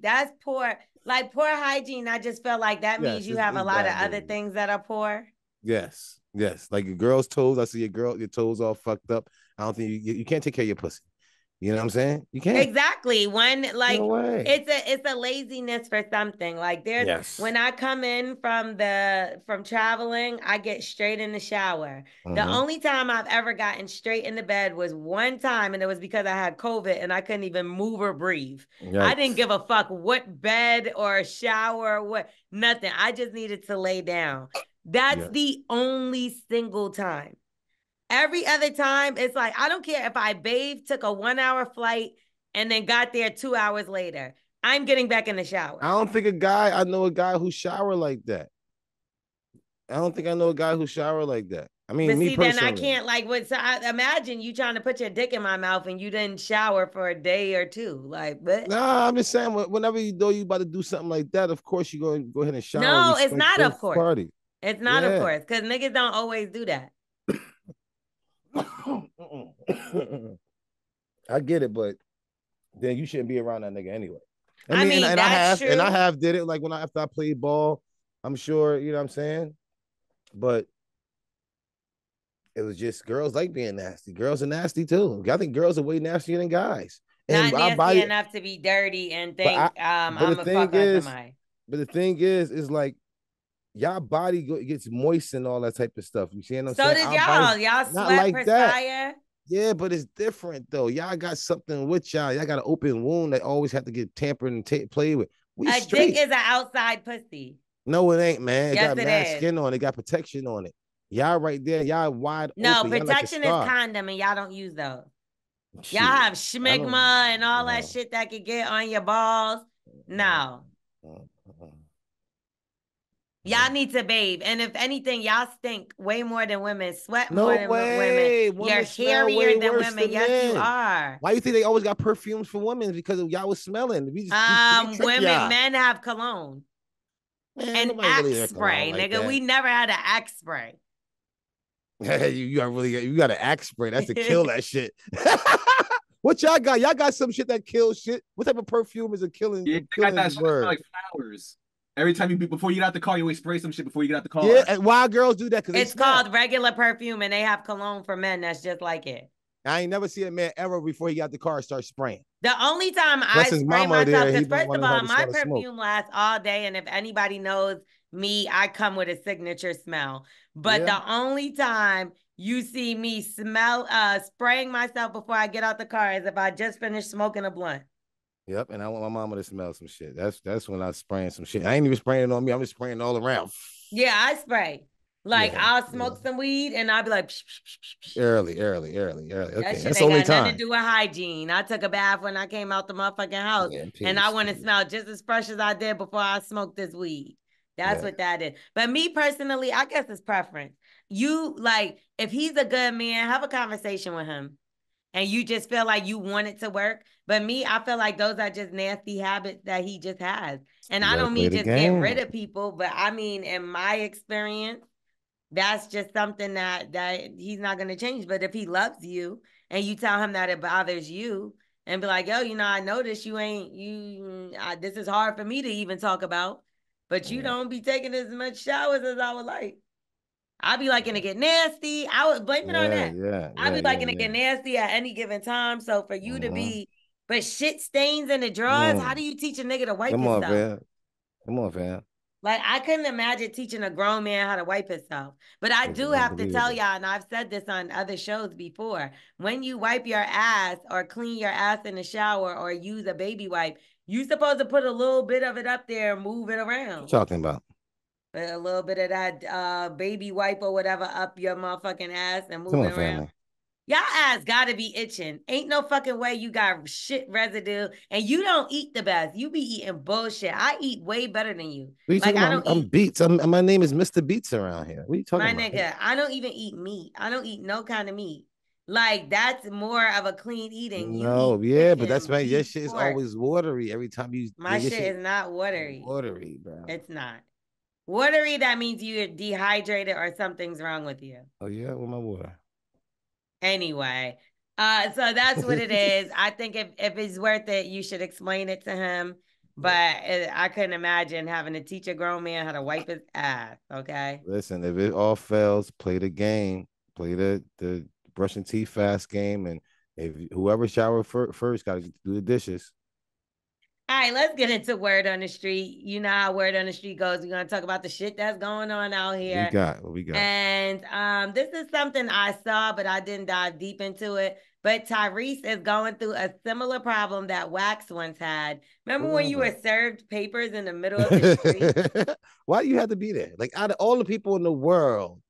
that's poor. Like poor hygiene. I just feel like that means Yes, you have a it's lot of bad other news. things that are poor. Yes, yes. Like your girl's toes. I see your toes all fucked up. I don't think you can't take care of your pussy. You know what I'm saying? You can't. Exactly. One No like way. it's a laziness for something. Like there's Yes. when I come in from traveling, I get straight in the shower. The Mm-hmm. only time I've ever gotten straight into bed was one time, and it was because I had COVID and I couldn't even move or breathe. I didn't Yikes. give a fuck what bed or shower or what nothing. I just needed to lay down. That's Yeah. the only single time. Every other time, it's like, I don't care if I bathed, took a 1 hour flight, and then got there 2 hours later. I'm getting back in the shower. I don't think I know a guy who shower like that. I don't think I know a guy who shower like that. I mean, But me see, then I personally. can't like what so I imagine you trying to put your dick in my mouth and you didn't shower for a day or two. Like, but Nah, I'm just saying whenever you know you about to do something like that, of course you go ahead and shower, no, it's respect not, of both course. parties. It's not, of Yeah. course, because niggas don't always do that. I get it, but then you shouldn't be around that nigga anyway. I I mean, mean, I that's have and I true. have did it like when after I played ball. I'm sure, you know what I'm saying? But it was just girls like being nasty. Girls are nasty too. I think girls are way nastier than guys. And Not our nasty body, enough to be dirty and but I think but I'm a fuck on somebody. the thing is like y'all body gets moist and all that type of stuff. You see what I'm So saying? did Our body's y'all. Y'all not sweat, like that. perspire. Yeah, but it's different though. Y'all got something with y'all. Y'all got an open wound that always have to get tampered and played with. We A dick straight. is an outside pussy. No, it ain't, man. It Yes, got it mad is. skin on it. Got protection on it. Y'all right there. Y'all wide No, open. Y'all like a protection is star. condom, and y'all don't use those. Y'all Shit, have I schmigma don't and all that know. shit that could get on your balls. No. Y'all No. need to bathe. And if anything, y'all stink way more than women, sweat more No than women. way. You're Women smell hairier way than worse women. than Yes, you men. are. Why you think they always got perfumes for women? Because y'all was smelling. We trick Women, y'all. men have cologne Man, and nobody really axe act along spray, like nigga. that. We never had an axe spray. You got really you got an axe spray. That's to kill that shit. What y'all got? Y'all got some shit that kills shit. What type of perfume is a Yeah, killing they got that killing shit that smell word? like flowers. Every time before you get out the car, you always spray some shit before you get out the Yeah, car. and why girls do that? Because they It's smell. called regular perfume, and they have cologne for men that's just like it. I ain't never seen a man ever before he got the car start spraying. The only time Unless I his spray mama myself, there, he because don't first want of her all, to my smell the smoke. perfume lasts all day. And if anybody knows me, I come with a signature smell. But Yeah. the only time you see me spraying myself before I get out the car is if I just finished smoking a blunt. Yep. And I want my mama to smell some shit. That's when I spraying some shit. I ain't even spraying it on me. I'm just spraying all around. Yeah, I spray. Like Yeah. I'll Yeah. smoke some weed and I'll be like, psh, psh, psh, psh, psh. Early. That Okay. shit That's the ain't only got nothing to time. do with hygiene. I took a bath when I came out the motherfucking house, Yeah. and I Peace. want to smell just as fresh as I did before I smoked this weed. That's Yeah. what that is. But me personally, I guess it's preference. You like, if he's a good man, have a conversation with him, and you just feel like you want it to work. But me, I feel like those are just nasty habits that he just has. And You I gotta don't play mean the just get rid game. of people, but I mean, in my experience, that's just something that he's not going to change. But if he loves you and you tell him that it bothers you and be like, yo, I noticed you ain't this is hard for me to even talk about, but you Yeah. don't be taking as much showers as I would like. I'll be liking to get nasty. I would blame it on that. I'll be liking to Yeah. get nasty at any given time. So for you to Mm-hmm. be, but shit stains in the drawers, how Mm. do you teach a nigga to wipe Come on, himself? fam. Come on, fam. Like, I couldn't imagine teaching a grown man how to wipe himself. But I It's do have to tell unbelievable. y'all, and I've said this on other shows before, when you wipe your ass or clean your ass in the shower or use a baby wipe, you supposed to put a little bit of it up there and move it What you around. talking about? Put a little bit of that baby wipe or whatever up your motherfucking ass and Come move it on, around. family. Y'all ass gotta be itching. Ain't no fucking way you got shit residue and you don't eat the best. You be eating bullshit. I eat way better than you. What are you Like, talking I about? don't I'm eat. Beats. My name is Mr. Beats around here. What are you talking My about? nigga, I don't even eat meat. I don't eat no kind of meat. Like, that's more of a clean eating. You No, eat yeah, but that's chicken, right. Your beef, shit is pork. always watery every time My your shit shit is not watery. watery, bro. It's not. Watery, that means you're dehydrated or something's wrong with you. Oh yeah, with my water. Anyway, so that's what it is. I think if it's worth it, you should explain it to him. But Yeah. I couldn't imagine having to teach a grown man how to wipe his ass. Okay. Listen, if it all fails, play the game, play the brushing teeth fast game, and if whoever shower first got to do the dishes. All right, let's get into word on the street. You know how word on the street goes. We're gonna talk about the shit that's going on out We here. got what we got. And this is something I saw, but I didn't dive deep into it. But Tyrese is going through a similar problem that Wax once had. Remember when you were served papers in the middle of the street? Why do you have to be there? Like out of all the people in the world,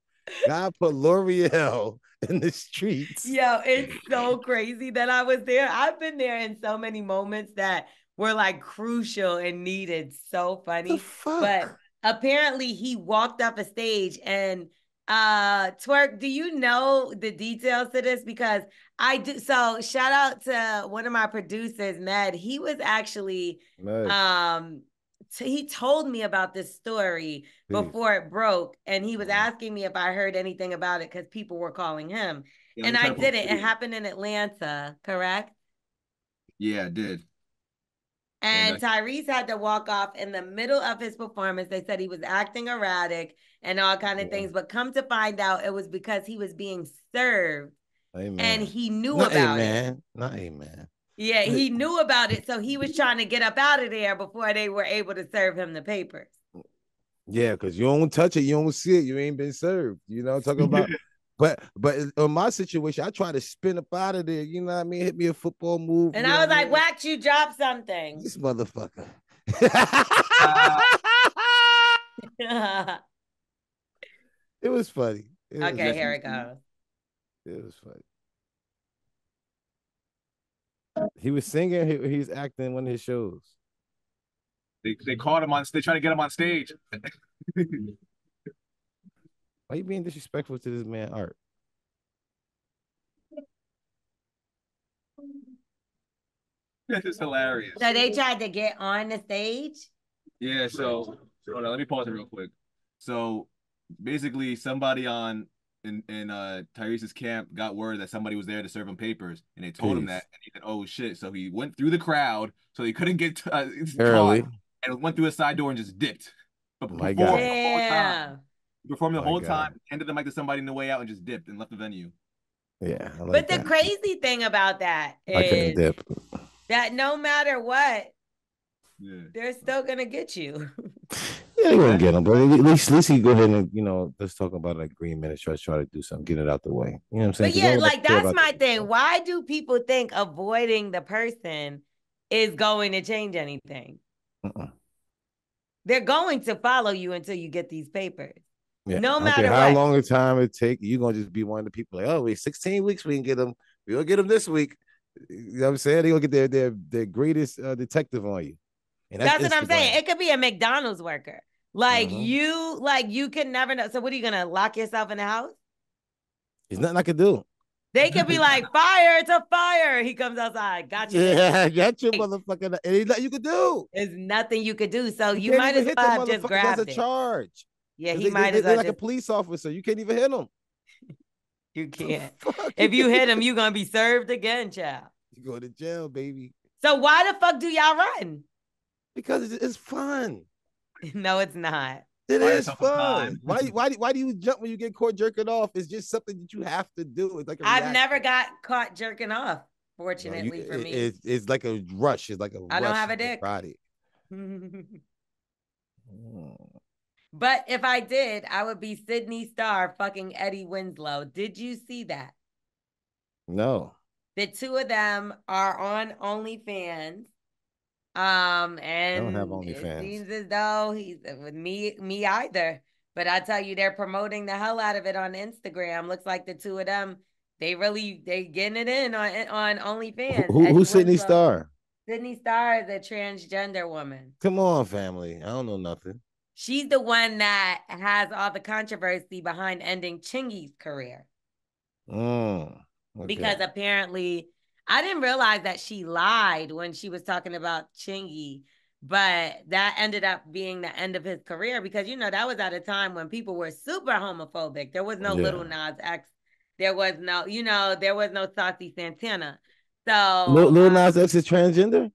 God put L'Oreal in the streets. Yo, it's so crazy that I was there. I've been there in so many moments that were like crucial and needed. So The funny. But fuck? apparently he walked up a stage and Twerk, do you know the details to this? Because I do. So shout out to one of my producers, Med. He was actually Med. um he told me about this story Peace. before it broke, and he was asking me if I heard anything about it because people were calling him. Yeah, let And me try I to pull up didn't. the It video. happened in Atlanta, correct? Yeah, I did. And And Tyrese had to walk off in the middle of his performance. They said he was acting erratic and all kind of Yeah. things, but come to find out it was because he was being served and Amen. he knew Not about it. amen. Not amen. Yeah, he knew about it. So he was trying to get up out of there before they were able to serve him the papers. Yeah, because you don't touch it, you don't see it, you ain't been served. You know what I'm talking about? But in my situation, I try to spin up out of there. You know what I mean? Hit me a football move. And You know I what was I like, mean? Wax, you dropped something. This motherfucker. Okay, It was funny. It was yes, here you it see. goes. it was funny. He was singing. He's acting in one of his shows. They caught him on. They trying to get him on stage. Why you being disrespectful to this man art? This is hilarious. So they tried to get on the stage. Yeah. So hold on. Let me pause it real quick. So basically, somebody in Tyrese's camp got word that somebody was there to serve him papers, and they told him that, and he said, "Oh shit!" So he went through the crowd, so he couldn't get Early. caught, and went through a side door and just dipped. But My performed God. the whole time. Damn. Performed the My whole God. time, handed the mic to somebody in the way out, and just dipped and left the venue. Yeah, I like But the that. crazy thing about that I couldn't is dip. that no matter what, Yeah. they're still gonna get you. Yeah, they won't get him, but at least he go ahead and let's talk about an agreement and try to do something, get it out the way. You know what I'm saying? But yeah, All I like care that's about my is thing. Why do people think avoiding the person is going to change anything? They're going to follow you until you get these papers. Yeah, No I don't matter care how what. long a time it take, you're gonna just be one of the people like, oh, wait, 16 weeks we can get them. We'll get them this week. You know what I'm saying? They're gonna get their greatest detective on you. And that's what I'm saying. It could be a McDonald's worker. Like you can never know. So what are you gonna lock yourself in the house? There's nothing I can do. They could be like, fire, it's a fire. He comes outside. Gotcha. Yeah, got your motherfucker. And ain't nothing you could do. There's nothing you could do. So you can't might even as hit well the have just motherfucker. grabbed That's a it. charge. Yeah, he might as well they're like a police officer. You can't even hit them. You can't. If you hit him, you're gonna be served again, child. You go to jail, baby. So why the fuck do y'all run? Because it's fun. No, it's not. It is fun. Why do you jump when you get caught jerking off? It's just something that you have to do. It's like I've never got caught jerking off, fortunately for me. It's like a rush. It's like a I rush don't have a dick. body. But if I did, I would be Sydney Starr fucking Eddie Winslow. Did you see that? No. The two of them are on OnlyFans. And I don't have it OnlyFans. seems as though he's with me either. But I tell you, they're promoting the hell out of it on Instagram. Looks like the two of them, they getting it in on OnlyFans. Who's Sydney Starr? Sydney Starr is a transgender woman. Come on, family. I don't know nothing. She's the one that has all the controversy behind ending Chingy's career. Okay. Because apparently, I didn't realize that she lied when she was talking about Chingy, but that ended up being the end of his career because, that was at a time when people were super homophobic. There was no Little Nas X. There was no, there was no Saucy Santana. So Lil Nas X is transgender?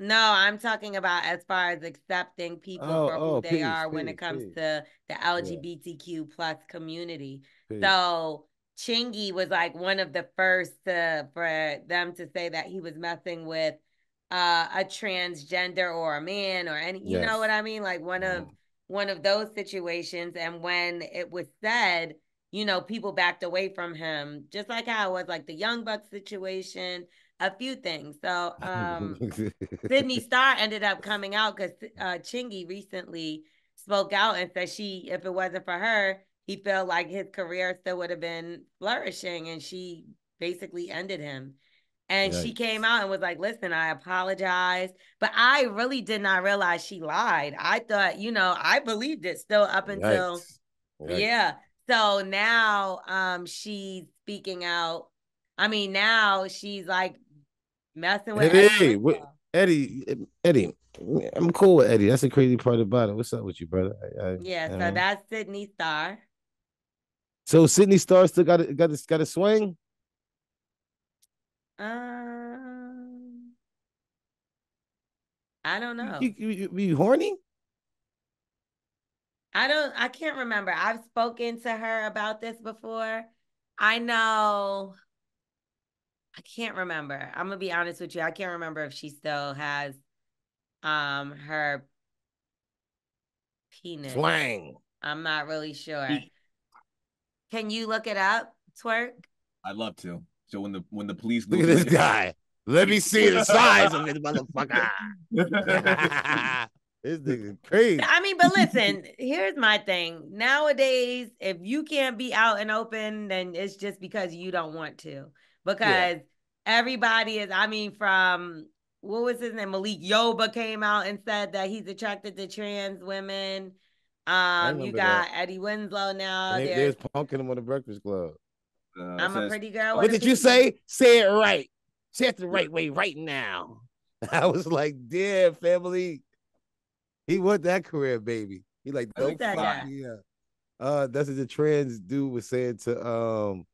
No, I'm talking about as far as accepting people for who they are when it comes to the LGBTQ plus community. So Chingy was like one of the first for them to say that he was messing with a transgender or a man or any, you know what I mean? Like one of those situations. And when it was said, people backed away from him, just like how it was like the Young Bucks situation. A few things. So Sydney Starr ended up coming out because Chingy recently spoke out and said if it wasn't for her, he felt like his career still would have been flourishing, and she basically ended him. And she came out and was like, listen, I apologize. But I really did not realize she lied. I thought, I believed it still up until, yeah. So now she's speaking out. I mean, now she's like, messing with Eddie. I'm cool with Eddie. That's the crazy part about it. What's up with you, brother? So that's Sydney Starr. So Sydney Starr still got a swing? I don't know. You horny? I can't remember. I've spoken to her about this before. I know. I can't remember. I'm gonna be honest with you. I can't remember if she still has her penis. Swang. I'm not really sure. Can you look it up, Twerk? I'd love to. So when the police look at this guy. Let me see the size of this motherfucker. This nigga crazy. I mean, but listen, here's my thing. Nowadays, if you can't be out and open, then it's just because you don't want to. Because everybody is, I mean, from what was his name? Malik Yoba came out and said that he's attracted to trans women. I You remember that. got Eddie Winslow And now. they was punking him on the Breakfast Club. I'm a Says, pretty girl What with a did you penis. say? Say it right. Say it the right way right now. I was like, damn, family. He want that career, baby. He like, Who's don't that fuck guy? me up. That's what the trans dude was saying to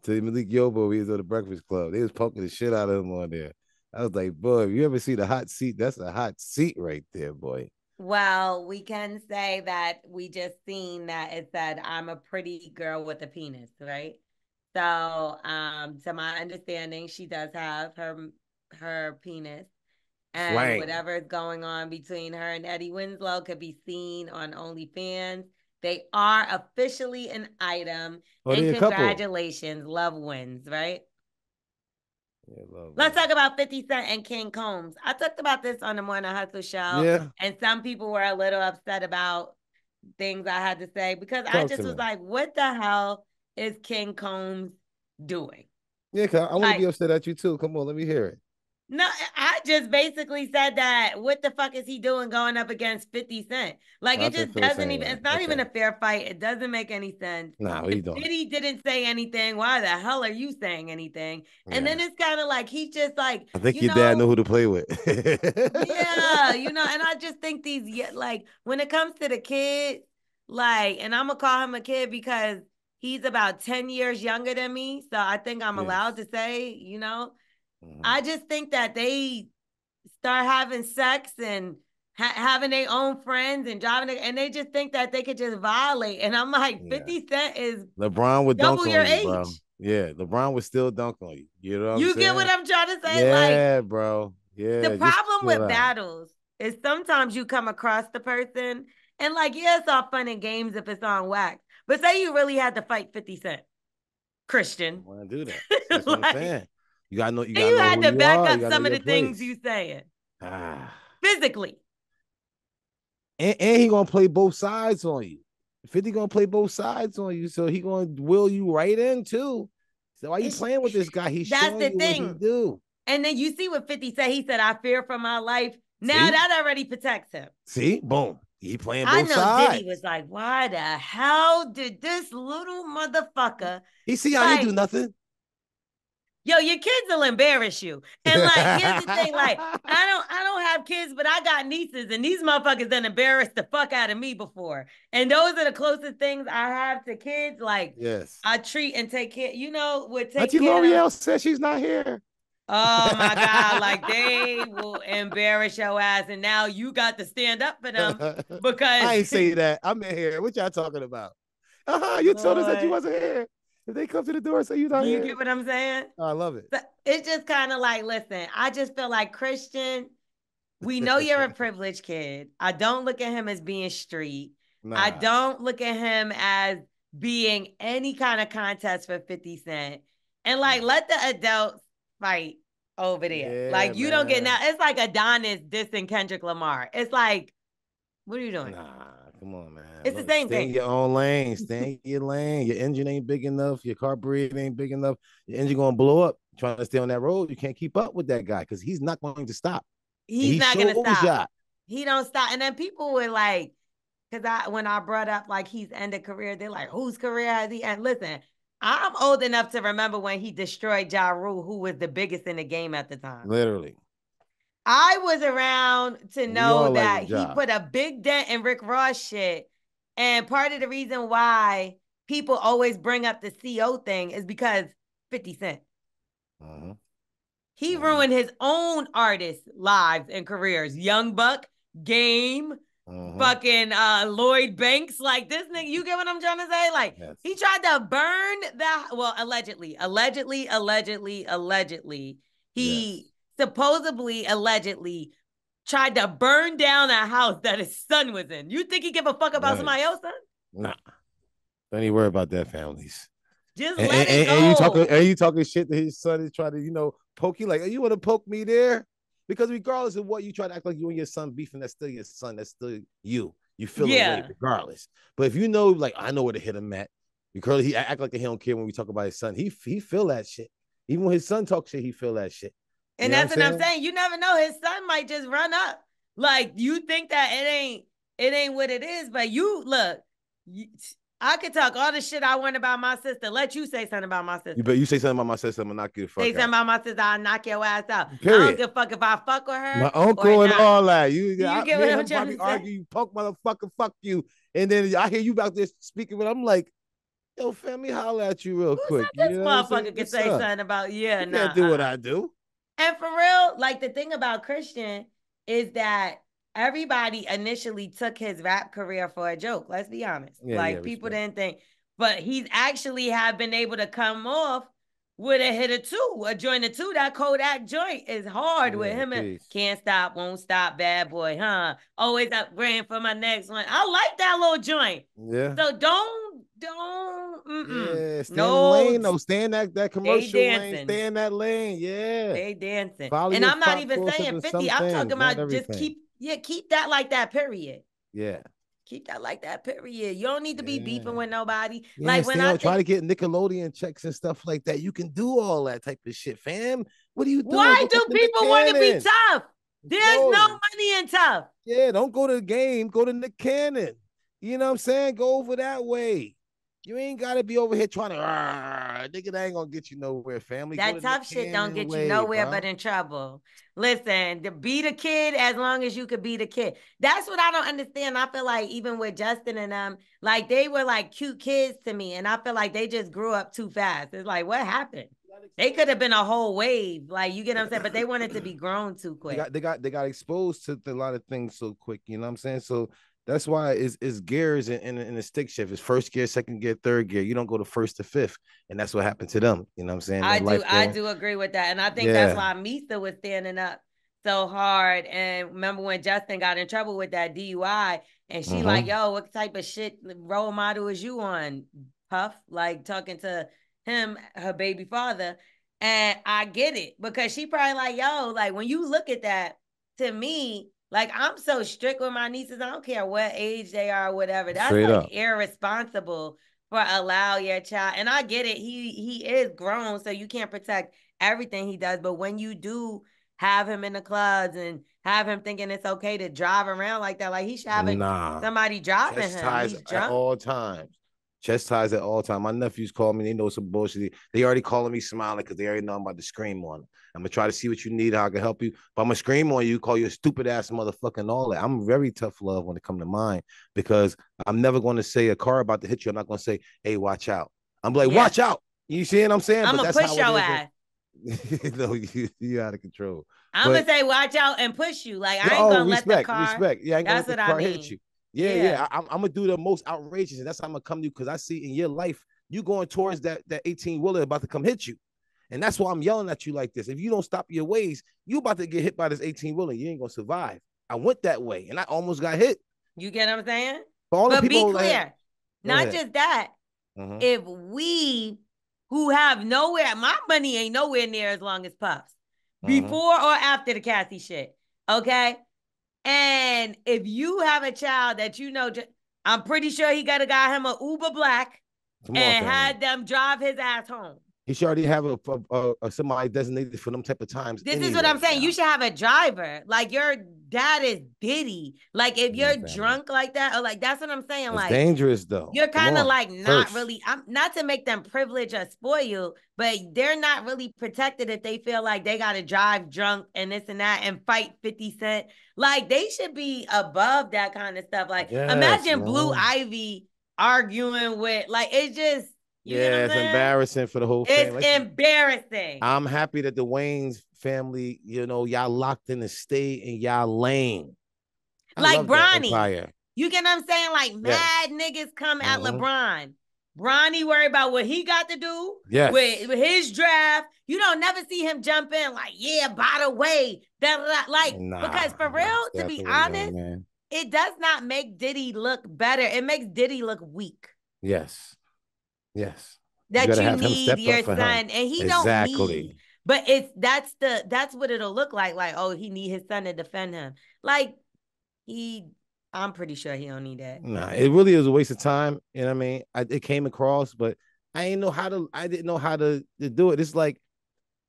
Malik Yobo. He was on the Breakfast Club. They was poking the shit out of him on there. I was like, boy, if you ever see the hot seat, that's a hot seat right there, boy. Well, we can say that we just seen that it said, I'm a pretty girl with a penis, right? So, to my understanding, she does have her penis. And Slang. whatever is going on between her and Eddie Winslow could be seen on OnlyFans. They are officially an item. Oh, And they a couple. congratulations, love wins, right? Yeah, love Let's wins. talk about 50 Cent and King Combs. I talked about this on the Morning Hustle show, Yeah. and some people were a little upset about things I had to say because I Talk just to was me. like, what the hell is King Combs doing? Yeah, I want to Like, be upset at you too. Come on, let me hear it. no, I just basically said that what the fuck is he doing going up against 50 Cent? Like, I it think just Phil's doesn't saying even, that. it's not even Okay. a fair fight. It doesn't make any sense. Nah, what are If you doing? Diddy didn't say anything, why the hell are you saying anything? And Yeah. then it's kind of like he's just like, I think you your dad know know, who to play with. yeah, and I just think like when it comes to the kids, like, and I'm gonna call him a kid because he's about 10 years younger than me. So I think I'm Yes. allowed to say, Mhm. I just think that they start having sex and having their own friends and and they just think that they could just violate. And I'm like, Yeah. 50 Cent is LeBron would dunk double your on you, bro. age. Yeah, LeBron would still dunk on you. You know what I'm You get what saying? I'm trying to say? Like, Yeah, bro. the Yeah, just problem chill with out. battles is sometimes you come across the person and like, yeah, it's all fun and games if it's on wax. But say you really had to fight 50 Cent, I Christian. want to do that. That's what I'm Like, saying. You and gotta you know had who to you back are. You up gotta know some of your the things place. you saying Ah. physically. And he gonna play both sides on you. 50 gonna play both sides on you, so he gonna will you right in too. So why you It's, playing with this guy? He's that's showing the you what he thing. do. And then you see what 50 said. He said, I fear for my life. Now See? that already protects him. See? Boom. He playing I both know Diddy sides. was like, why the hell did this little motherfucker, He see I ain't do like, nothing. yo, your kids will embarrass you. And like, here's the thing, like, I don't have kids, but I got nieces, and these motherfuckers done embarrassed the fuck out of me before. And those are the closest things I have to kids. Like, Yes. I treat and take care, would take Auntie care of. L'Oreal says she's not here. Oh my God, like they will embarrass your ass. And now you got to stand up for them because I ain't say that. I'm in here. What y'all talking about? You told us that you Lord, wasn't here. If they come to the door and say you not do you here, get what I'm saying? I love it. So it's just kind of like, listen, I just feel like Christian, we know you're a privileged kid. I don't look at him as being street. I Nah. don't look at him as being any kind of contest for 50 Cent. And like, let the adults fight over there. Yeah, Like, you don't get now. man. It's like Adonis dissing Kendrick Lamar. It's like, what are you doing? Nah, come on, man. It's the Look, same stay in thing. your own lane. Stay in your lane. Your engine ain't big enough. Your carburetor ain't big enough. Your engine gonna blow up. Trying to stay on that road, you can't keep up with that guy because he's not going to stop. And He's he not gonna shows stop. y'all. He don't stop. And then people were like, because when I brought up like he's ended career, they're like, whose career has he ended? Listen, I'm old enough to remember when he destroyed Ja Rule, who was the biggest in the game at the time. Literally. I was around to We know all that like he Ja. put a big dent in Rick Ross shit. And part of the reason why people always bring up the CO thing is because 50 Cent. Uh-huh. He ruined his own artists' lives and careers. Young Buck, Game, fucking Lloyd Banks. Like this nigga, you get what I'm trying to say? Like Yes. he tried to burn allegedly. He supposedly, allegedly tried to burn down a house that his son was in. You think he give a fuck about somebody else, son? Nah. Don't even worry about that, families. Just And, let it and go. you talking shit that his son is trying to, poke you like, you want to poke me there? Because regardless of what you try to act like you and your son beefing, that's still your son. That's still you. You feel away regardless. But if you know, like, I know where to hit him at, because he act like he don't care when we talk about his son. He feel that shit. Even when his son talks shit, he feel that shit. And that's what I'm saying. You never know. His son might just run up. Like, you think that it ain't what it is, but you look. I could talk all the shit I want about my sister. Let you say something about my sister. You say something about my sister, I'm gonna knock you the fuck out. Say something about my sister, I'll knock your ass out. Period. I don't give a fuck if I fuck with her. My uncle and all that. You get what I'm trying to say? Argue, you punk motherfucker, fuck you. And then I hear you out there speaking, but I'm like, yo, family, holler at you real quick. This motherfucker can say something about, you can't do what I do. And for real, like, the thing about Christian is that everybody initially took his rap career for a joke. Let's be honest. People didn't think, but he's actually have been able to come off with a hit or two, a joint or two. That Kodak joint is hard with him. And Can't Stop, Won't Stop, Bad Boy, huh? Always upgrading for my next one. I like that little joint. Yeah. So don't. Yeah, stay in the lane, though. Stay in that commercial lane. Stay in that lane. Yeah. Stay dancing. And I'm not even saying 50. I'm talking about just keep that like that, period. Yeah. Keep that like that, period. You don't need to be beefing with nobody. Yeah, like when I try to get Nickelodeon checks and stuff like that, you can do all that type of shit, fam. What are you doing? Why do people want to be tough? There's no money in tough. Yeah, don't go to the game. Go to Nick Cannon. You know what I'm saying? Go over that way. You ain't got to be over here trying to, nigga, that ain't going to get you nowhere, family. That tough shit don't get you nowhere but in trouble. Listen, to be the kid as long as you could be the kid. That's what I don't understand. I feel like even with Justin and them, like, they were like cute kids to me. And I feel like they just grew up too fast. It's like, what happened? They could have been a whole wave. Like, you get what I'm saying? But they wanted to be grown too quick. They got exposed to a lot of things so quick. You know what I'm saying? So that's why it's gears in the stick shift. It's first gear, second gear, third gear. You don't go to first to fifth. And that's what happened to them. You know what I'm saying? I do agree with that. And I think that's why Misa was standing up so hard. And remember when Justin got in trouble with that DUI and she like, yo, what type of shit role model is you on, Puff? Like, talking to him, her baby father. And I get it because she probably like, yo, like, when you look at that, to me, like, I'm so strict with my nieces. I don't care what age they are or whatever. That's straight like up. Irresponsible for allow your child. And I get it. He is grown, so you can't protect everything he does. But when you do have him in the clubs and have him thinking it's okay to drive around like that, like, he should have somebody driving him. He's drunk at all times. Chest ties at all time. My nephews call me. They know some bullshit. They already calling me smiling because they already know I'm about to scream on them. I'm going to try to see what you need, how I can help you. But I'm going to scream on you, call you a stupid ass motherfucker and all that. I'm very tough love when it comes to mine because I'm never going to say a car about to hit you. I'm not going to say, hey, watch out. I'm like, watch out. You see what I'm saying? I'm going to push your ass. No, you out of control. I'm going to say, watch out and push you. Like, I ain't going to let the car. Respect. Yeah, I ain't going to let the car hit you. Yeah. I'm gonna do the most outrageous, and that's how I'm gonna come to you because I see in your life you going towards that 18-wheeler about to come hit you, and that's why I'm yelling at you like this. If you don't stop your ways, you about to get hit by this 18-wheeler. You ain't gonna survive. I went that way, and I almost got hit. You get what I'm saying? But be clear, like, not just that. If we who have nowhere, my money ain't nowhere near as long as Puff's before or after the Cassie shit. Okay. And if you have a child that you know, I'm pretty sure he got him an Uber Black and had them drive his ass home. He should already have a somebody designated for them type of times. This is what I'm saying. You should have a driver. Like, your dad is Diddy. Like, if you're drunk like that, or like, that's what I'm saying. It's like, dangerous though. You're kind of like not really. I'm not to make them privilege or spoil, but they're not really protected if they feel like they got to drive drunk and this and that and fight 50 Cent. Like, they should be above that kind of stuff. Like, imagine Blue Ivy arguing with, like, it's just. It's embarrassing for the whole family. It's embarrassing. I'm happy that the Wayne's family, y'all locked in the state and y'all lane. Like Bronny. You get what I'm saying? Like, mad niggas come at LeBron. Bronny worry about what he got to do with his draft. You don't never see him jump in like, by the way. Because for real, to be honest, it does not make Diddy look better. It makes Diddy look weak. Yes. That you need your son, and he don't need. But that's what it'll look like. Like, oh, he need his son to defend him. Like, I'm pretty sure he don't need that. Nah, it really is a waste of time. You know what I mean? It came across, but I didn't know how to do it. It's like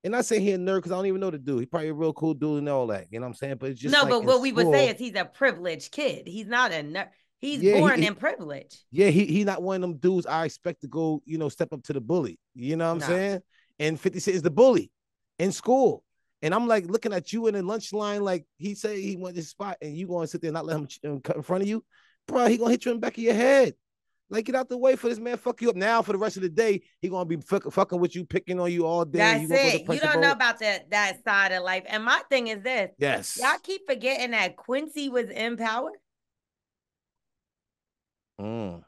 And I say he a nerd because I don't even know the dude. He probably a real cool dude and all that. You know what I'm saying? But it's just No, like but in what we would say school. is he's a privileged kid. He's not a nerd. He's Yeah, born in privilege. yeah, he not one of them dudes I expect to go, step up to the bully. You know what I'm No. saying? And 50 Cent is the bully in school. And I'm like looking at you in the lunch line, like he said he went this spot, and you gonna sit there and not let him cut in front of you, bro. He gonna hit you in the back of your head. Like, get out the way for this man. Fuck you up now for the rest of the day. He gonna be fucking with you, picking on you all day. And That's you gonna go to it. You don't know principal. about that side of life. And my thing is this. Y'all Yes. keep forgetting that Quincy was in power. Mm.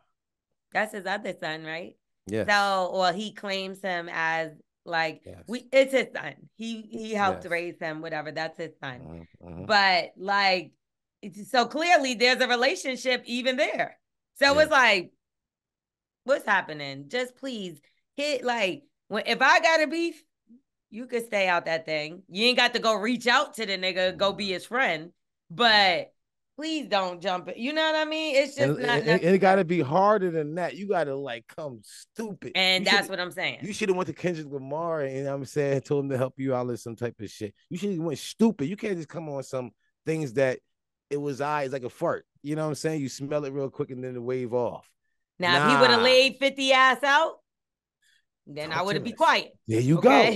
That's his other son, right? Yes. So, well, he claims him as like Yes. it's his son. He helped Yes. raise him, whatever. That's his son. Mm-hmm. But like, so clearly there's a relationship even there. So Yes. it's like, what's happening? Just please hit like if I got a beef, you could stay out that thing. You ain't got to go reach out to the nigga, go be his friend. But please don't jump it. You know what I mean? It's just not necessary. And it got to be harder than that. You got to like come stupid. And that's what I'm saying. You should have went to Kendrick Lamar and, I'm saying, told him to help you out with some type of shit. You should have went stupid. You can't just come on some things that it was eyes like a fart. You know what I'm saying? You smell it real quick and then it wave off. Now, if he would have laid 50 ass out, then I would have been quiet. There you go.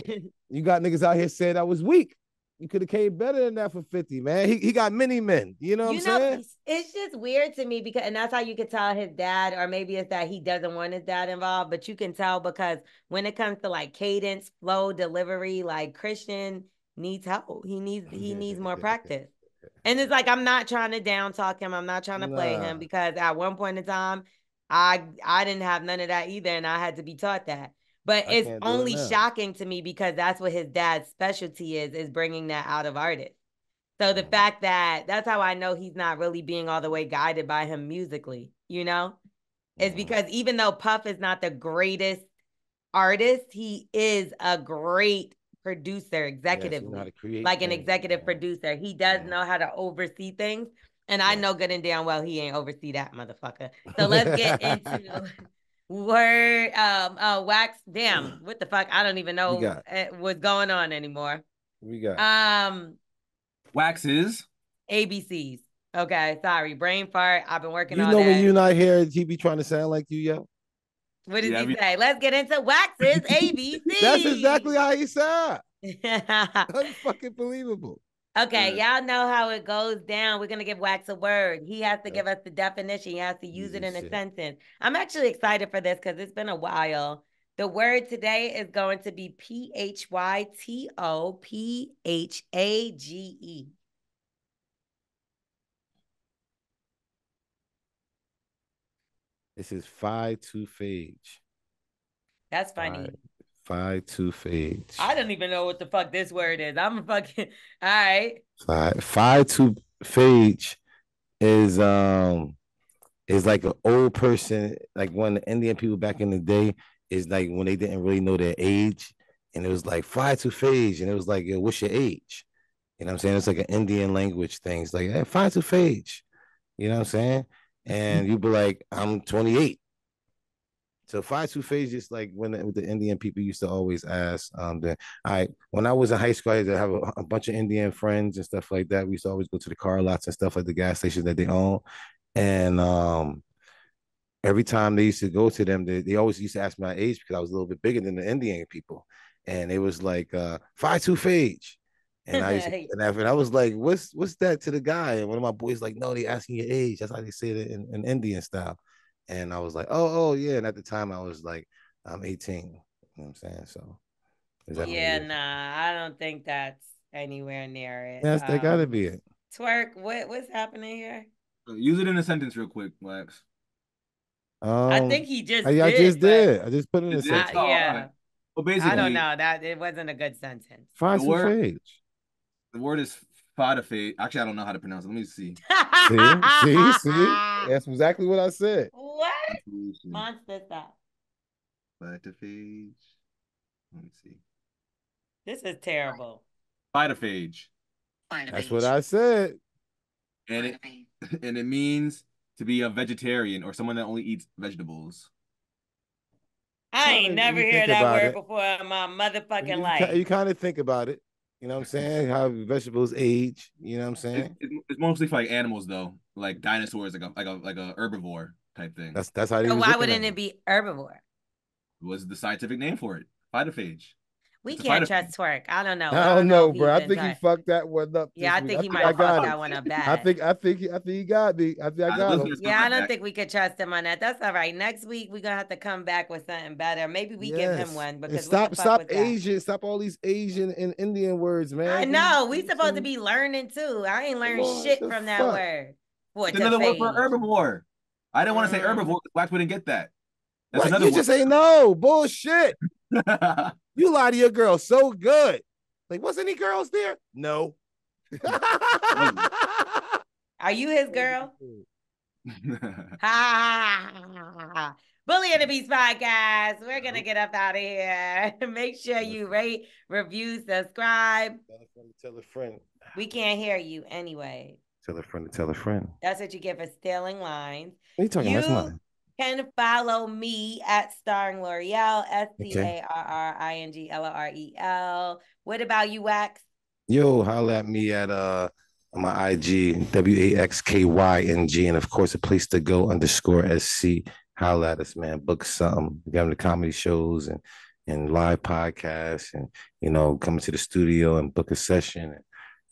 You got niggas out here saying I was weak. You could have came better than that for 50, man. He got many men. You know what I'm saying? It's just weird to me because, and that's how you could tell his dad, or maybe it's that he doesn't want his dad involved, but you can tell because when it comes to like cadence, flow, delivery, like Christian needs help. He needs more practice. And it's like, I'm not trying to down talk him. I'm not trying to play him because at one point in time, I didn't have none of that either. And I had to be taught that. But it's only shocking to me because that's what his dad's specialty is bringing that out of artists. So the fact that's how I know he's not really being all the way guided by him musically, is because even though Puff is not the greatest artist, he is a great producer, executively, like an executive producer. He does know how to oversee things. And I know good and damn well he ain't oversee that motherfucker. So let's get into Wax. Damn, what the fuck? I don't even know what's going on anymore. We got Wax's ABCs. Okay, sorry, brain fart. I've been working all day. You know when you're not here, he be trying to sound like you, yo. What did he say? Let's get into Wax's ABC. That's exactly how he sound. Unfucking believable. Okay, y'all know how it goes down. We're gonna give Wax a word. He has to give us the definition. He has to use it in a sentence. I'm actually excited for this because it's been a while. The word today is going to be PHYTOPHAGE. This is phi-to-phage. That's funny. Phi-to-phage. I don't even know what the fuck this word is. I'm a fucking all right. Phi-to-phage is like an old person, like when the Indian people back in the day is like when they didn't really know their age, and it was like phi-to-phage, and it was like, yo, what's your age? You know what I'm saying? It's like an Indian language thing. It's like, hey, phi-to-phage. You know what I'm saying? And you'd be like, I'm 28. So phi-to-phage is like when the Indian people used to always ask. When I was in high school, I used to have a bunch of Indian friends and stuff like that. We used to always go to the car lots and stuff like the gas stations that they own. And every time they used to go to them, they always used to ask my age because I was a little bit bigger than the Indian people. And it was like phi-to-phage. And I was like, what's that to the guy? And one of my boys like, no, they asking your age. That's how they say it in Indian style. And I was like, oh yeah. And at the time I was like, I'm 18. You know what I'm saying? So I don't think that's anywhere near it. Yes, that gotta be it. Twerk, what's happening here? Use it in a sentence real quick, Wax. I think he just I just did. I just put it in a sentence. Yeah. Well, basically, I don't know. That it wasn't a good sentence. Phi-to-phage. The word is phi-to-phage. Actually, I don't know how to pronounce it. Let me see. see. That's exactly what I said. What? Monster stuff. Phi-to-phage. Let me see. This is terrible. Phi-to-phage. That's what I said. And it means to be a vegetarian or someone that only eats vegetables. I ain't never heard that word before in my motherfucking life. You kind of think about it. You know what I'm saying? How vegetables age. You know what I'm saying? It's mostly for like animals though, like dinosaurs, like a herbivore type thing. That's how they So was why looking wouldn't at it be herbivore? Was the scientific name for it. Phytophage. We It's a can't phytophage. trust Twerk. I don't know. I don't know, bro. I He's in think he touch. fucked that one up. Yeah, I week. think he I might have fucked got that it. one up I bad. think he got me. I think I got him. Yeah, I don't think we could trust him on that. That's all right. Next week we're gonna have to come back with something better. Maybe we give him one because stop Asian, stop all these Asian and Indian words, man. I know we supposed to be learning too. I ain't learned shit from that word. It's another word for herbivore. I didn't want to say herbivore because blacks wouldn't get that. That's what? You just say no bullshit. You lie to your girl so good. Like, was any girls there? No. Are you his girl? Ha! Bully of the Beast podcast. We're gonna get up out of here. Make sure you rate, review, subscribe. Tell a friend. We can't hear you anyway. Tell a friend to tell a friend. That's what you get for stealing lines. What are you talking about? You can follow me at Starring L'Oreal, StarringLorel. What about you, Wax? Yo, holla at me at my IG, WAXKYNG, and of course a place to go _SC. Holla at us, man. Book something. Get them the comedy shows and live podcasts, and come to the studio and book a session,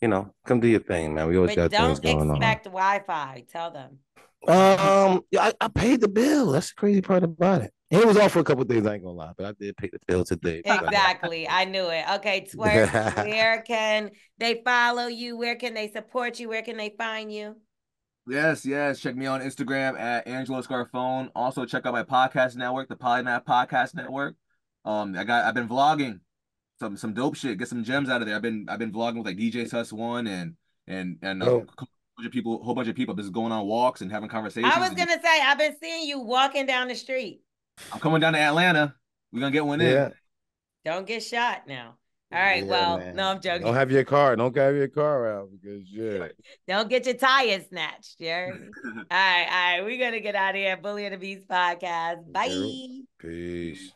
and come do your thing, man. We always got things going on. Don't expect Wi-Fi. Tell them. Yeah, I paid the bill. That's the crazy part about it. It was off for a couple of days, I ain't gonna lie, but I did pay the bill today. Exactly. I knew it. Okay, Twerk, where can they follow you? Where can they support you? Where can they find you? Yes. Check me on Instagram at Angelo Scarfone. Also check out my podcast network, the Polymath Podcast Network. I've been vlogging some dope shit. Get some gems out of there. I've been vlogging with like DJ Sus One and whole bunch of people just going on walks and having conversations. I was gonna say I've been seeing you walking down the street. I'm coming down to Atlanta. We're gonna get one in. Don't get shot now. All right. Well, man. No, I'm joking. Don't have your car. Don't have your car out because Don't get your tires snatched. Yeah. All right. We're gonna get out of here. Bully of the Beast podcast. Bye. Peace.